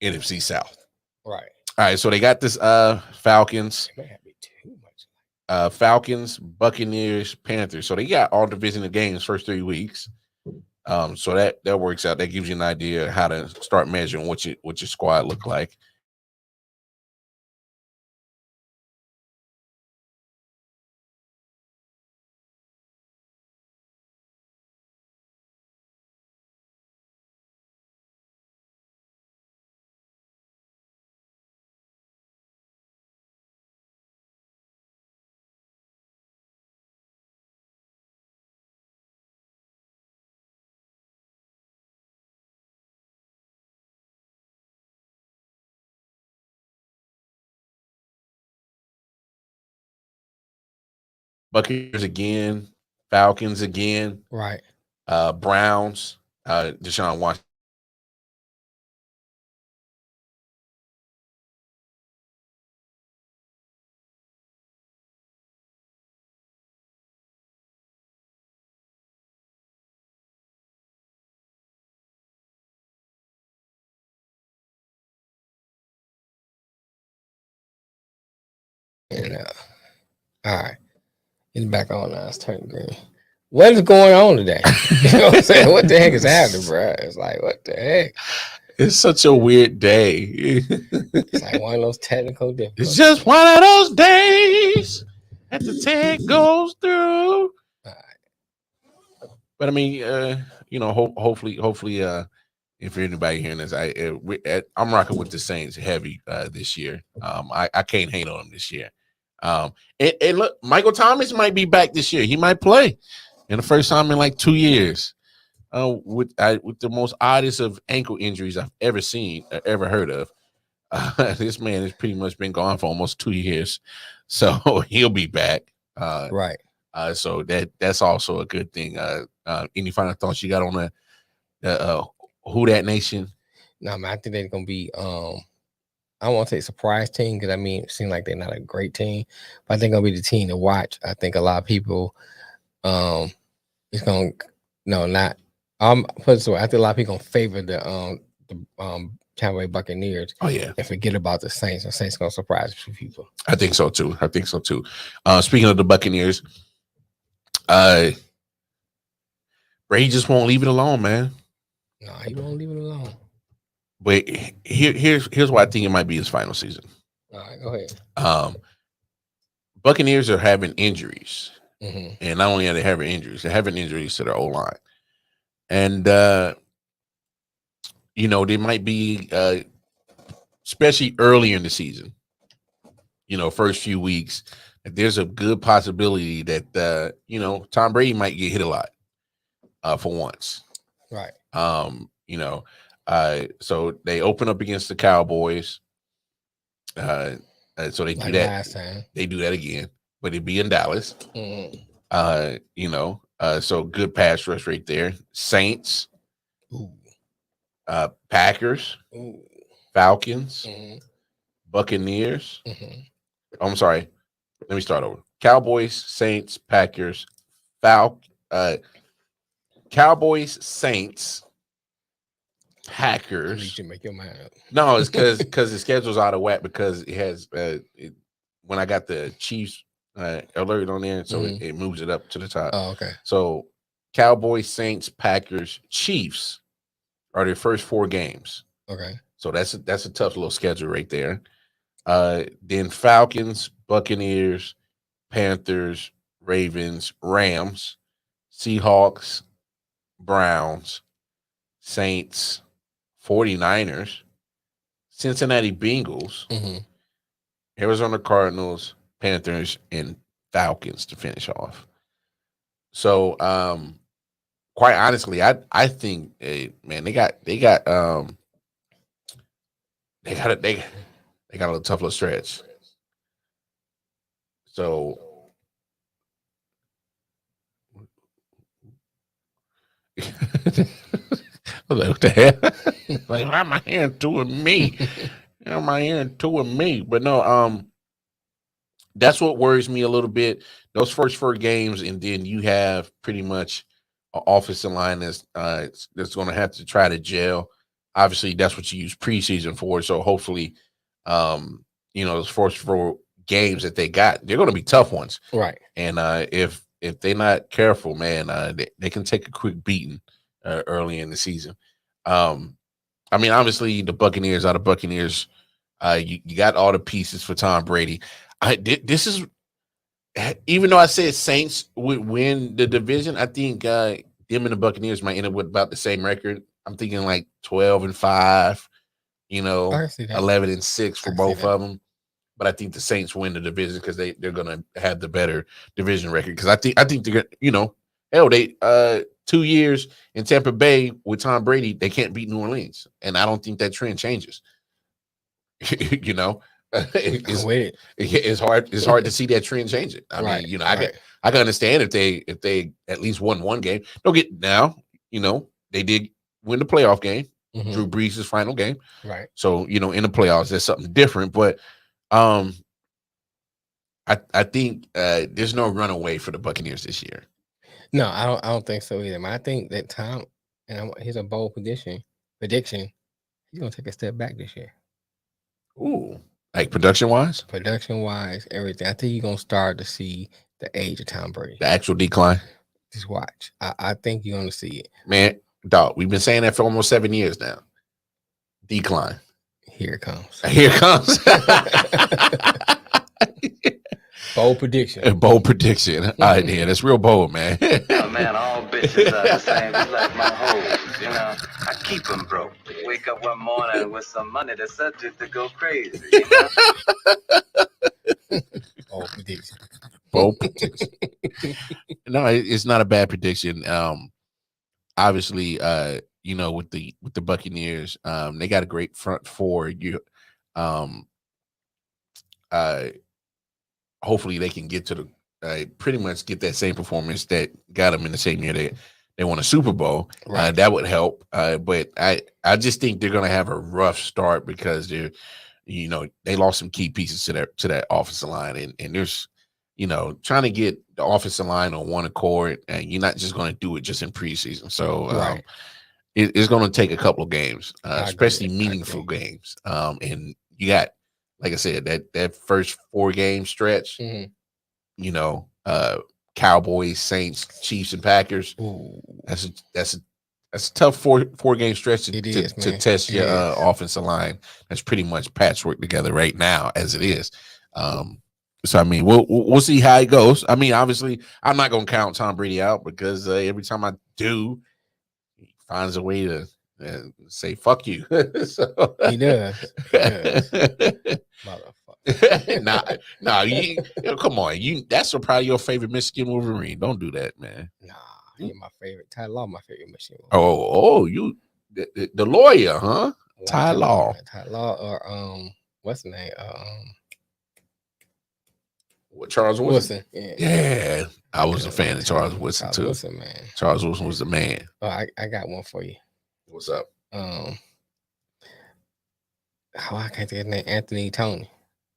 NFC South. Right. All right, so they got this Falcons. It may have been too much. Falcons, Buccaneers, Panthers. So they got all divisional games first 3 weeks. So that works out. That gives you an idea how to start measuring what your squad look like. Buccaneers again, Falcons again, Right. Browns, Deshaun Watson. And all right. It's back on now. It's turning green. What is going on today? You know what I'm saying? What the heck is happening, bro? It's like, what the heck? It's such a weird day. It's like one of those technical difficulties. It's just one of those days that the tech goes through. But I mean, hopefully, if anybody hearing this, I'm rocking with the Saints heavy this year. I can't hate on them this year. And look, Michael Thomas might be back this year. He might play in the first time in like 2 years. With the most oddest of ankle injuries I've ever seen, ever heard of. This man has pretty much been gone for almost 2 years, so he'll be back. Right. So that's also a good thing. Any final thoughts you got on the Who Dat Nation? No, man, I think they're gonna be I won't say surprise team because I mean it seems like they're not a great team, but I think gonna be the team to watch. I think a lot of people it's gonna not put it this way, I think a lot of people gonna favor the Tampa Bay Buccaneers. Oh yeah, and forget about the Saints. The Saints gonna surprise a few people. I think so too. Speaking of the Buccaneers, Brady just won't leave it alone, man. No, he won't leave it alone. But here's why I think it might be his final season. All right, go ahead. Buccaneers are having injuries, Mm-hmm. and not only are they having injuries, they're having injuries to their O-line, and they might be, especially early in the season. First few weeks, there's a good possibility that Tom Brady might get hit a lot, for once. Right. So they open up against the Cowboys. So they do that last time. They do that again, but it'd be in Dallas. Mm-hmm. So good pass rush right there. Saints, Ooh. Packers, Ooh. Falcons, Mm-hmm. Buccaneers. Mm-hmm. I'm sorry. Let me start over. Cowboys, Saints, Packers, Cowboys, Saints, Packers. You make your mind up. No, it's because the schedule's out of whack because it has when I got the Chiefs alert on there, so it moves it up to the top. Oh, okay. So Cowboys, Saints, Packers, Chiefs are their first 4 games. Okay. So that's a tough little schedule right there. Then Falcons, Buccaneers, Panthers, Ravens, Rams, Seahawks, Browns, Saints, 49ers, Cincinnati Bengals, Arizona Cardinals, Panthers, and Falcons to finish off. So, quite honestly, I think, man, they got a little tough little stretch. So, like, what the hell? Like, why am I hearing two of me? Why am I hearing two of me? But no, that's what worries me a little bit. Those first 4 games, and then you have pretty much an offensive line that's going to have to try to gel. Obviously, that's what you use preseason for. So hopefully, those first 4 games that they got, they're going to be tough ones, right? And if they're not careful, man, they can take a quick beating early in the season. I mean, obviously, the Buccaneers are the Buccaneers. You got all the pieces for Tom Brady. This is, even though I said Saints would win the division, I think them and the Buccaneers might end up with about the same record. I'm thinking like 12-5, 11-6 for both of them. But I think the Saints win the division because they're gonna have the better division record. Because I think they're they 2 years in Tampa Bay with Tom Brady, they can't beat New Orleans, and I don't think that trend changes. It's hard to see that trend change it. I mean, I can understand if they at least won one game. Don't get now, they did win the playoff game, Drew Brees' final game. Right. So, in the playoffs, there's something different. But I think there's no runaway for the Buccaneers this year. No, I don't think so either. I think that Tom, and here's a bold prediction. He's gonna take a step back this year. Ooh, like production wise, everything. I think you're gonna start to see the age of Tom Brady, the actual decline. Just watch. I think you're gonna see it, man. Dog, we've been saying that for almost 7 years now. Decline. Here it comes. Here it comes. Bold prediction. Bold prediction. All right, yeah, that's real bold, man. Oh, man, all bitches are the same. Just like my hoes, I keep them broke. Wake up one morning with some money that's subject to go crazy, Bold prediction. Bold prediction. No, it's not a bad prediction. Obviously, with the Buccaneers, they got a great front four. Hopefully they can get to the pretty much get that same performance that got them in the same year they won a Super Bowl. Right. That would help. But I just think they're going to have a rough start because they lost some key pieces to that offensive line, and there's trying to get the offensive line on one accord, and you're not just going to do it just in preseason. So it's going to take a couple of games, especially meaningful games. And you got, like I said, that first 4-game stretch, Cowboys, Saints, Chiefs, and Packers. Ooh. That's a tough 4-game stretch to test your offensive line. That's pretty much patchwork together right now as it is. So I mean, we'll see how it goes. I mean, obviously, I'm not gonna count Tom Brady out because every time I do, he finds a way to say "fuck you." So, he does. Motherfucker. Nah. Come on. That's probably your favorite Michigan Wolverine. Don't do that, man. Nah, you're my favorite. Ty Law, my favorite Michigan Wolverine. Oh, you the lawyer, huh? Ty Law. Ty Law, or what's the name? Charles Woodson. Yeah. I was a fan of Charles Woodson too. Woodson, man. Charles Woodson was the man. Oh, I got one for you. What's up? I can't think of his name. Anthony Tony.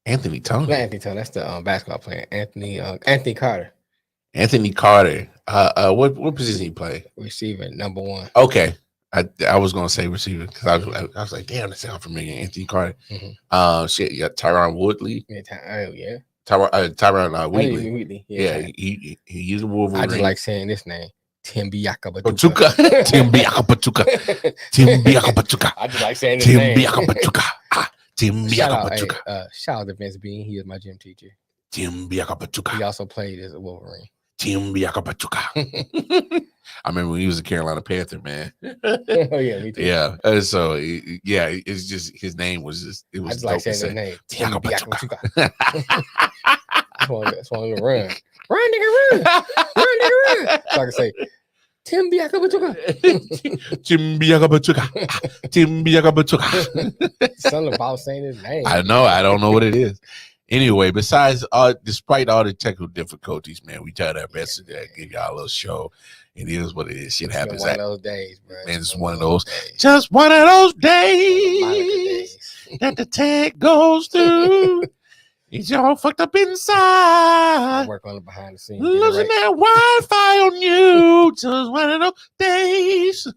Anthony Tony. Not Anthony Tony. That's the basketball player. Anthony Carter. Anthony Carter. What position he play? Receiver, number 1. Okay. I was gonna say receiver because I was like, damn, that sounds familiar. Anthony Carter. Shit, you got Tyron Woodley. Yeah. Tyron Wheatley. Yeah. He used a Wolverine. I just like saying this name. Timbiaka Batuka. Timbiaka Batuka. I just like saying this name. Timbiaka Batuka. Timbiaka Batuka. Shout out to Vince Bean. He was my gym teacher. Timbiaka Batuka. He also played as a Wolverine. Tim Biakapachuka. I remember when he was a Carolina Panther, man. Oh yeah, me too. Yeah. So it's just his name was just it was I just like saying say. his name. Tim Biakapachuka. That's one to run. Run, nigga, run. Run, nigga, run. So I can say, Tim Biakapachuka. Tim Biakapachuka. Tim Biakapachuka. Something about saying his name. I know. I don't know what it is. Anyway, despite all the technical difficulties, man, we tried our best to give y'all a little show. It is what it is. Shit happens. One of those days, bro. Man, it's one of those. Just one of those days that the tech goes through. It's all fucked up inside. Work on it behind the scenes. Losing that Wi-Fi on you. Just one of those days.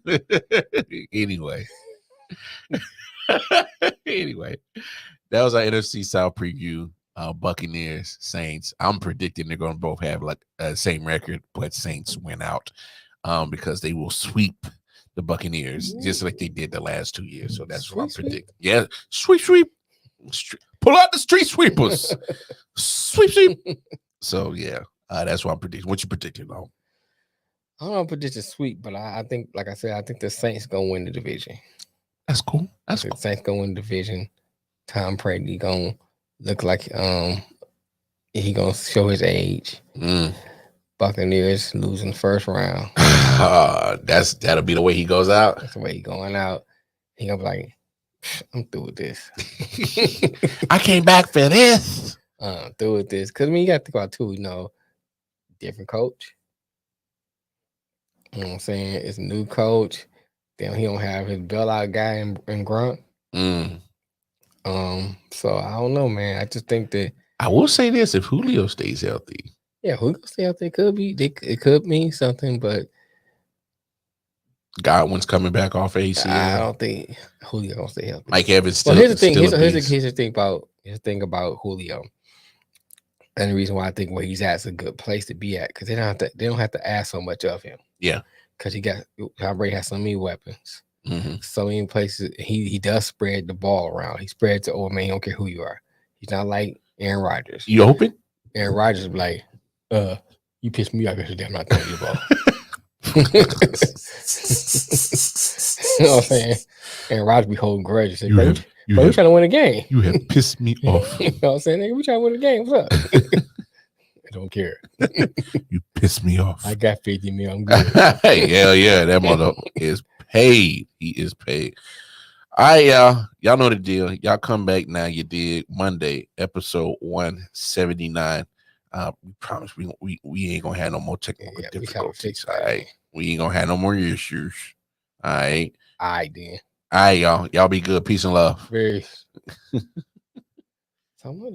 Anyway. Anyway, that was our NFC South preview. Buccaneers, Saints. I'm predicting they're going to both have like same record, but Saints win out because they will sweep the Buccaneers just like they did the last 2 years. So that's what I'm predicting. Yeah, sweep. Pull out the street sweepers. Sweep. So yeah, that's what I'm predicting. What you predicting, though? I don't know if it's a sweep, but I think, like I said, I think the Saints gonna win the division. That's cool. That's cool. The Saints gonna win the division. Tom Brady gonna look like he gonna show his age. Buccaneers losing the first round. That'll be the way he goes out. That's the way he going out. He gonna be like, I'm through with this. I came back for this. Through with this. Cause I mean, you gotta think about too, different coach. You know what I'm saying? It's a new coach. Then he don't have his bailout guy in Grunt. So I don't know, man. I just think that I will say this: if Julio stays healthy, Julio stay healthy, it could mean something, but Godwin's coming back off ACL. I don't think Julio gonna stay healthy. Mike Evans still. Well, here's the thing. Here's the thing about Julio, and the reason why I think where he's at is a good place to be at because they don't have to ask so much of him. Yeah, because Tom Brady has so many weapons, mm-hmm. so many places. He does spread the ball around. He spreads the man. He don't care who you are. He's not like Aaron Rodgers. You open? Aaron Rodgers be like, you pissed me off yesterday. I'm not throwing you the ball. You know what I'm saying? Aaron Rodgers be holding grudges. Like, we trying to win a game. You have pissed me off. You know what I'm saying? Nigga, we trying to win a game. What's up? I don't care. You pissed me off. I got 50 mil. I'm good. Hell yeah, that mother is paid. He is paid. All right, y'all know the deal. Y'all come back now. You did Monday, episode 179. We promise we ain't gonna have no more technical difficulties. All right, we ain't gonna have no more issues. All right. All right, then. All right, y'all. Y'all be good. Peace and love. Very.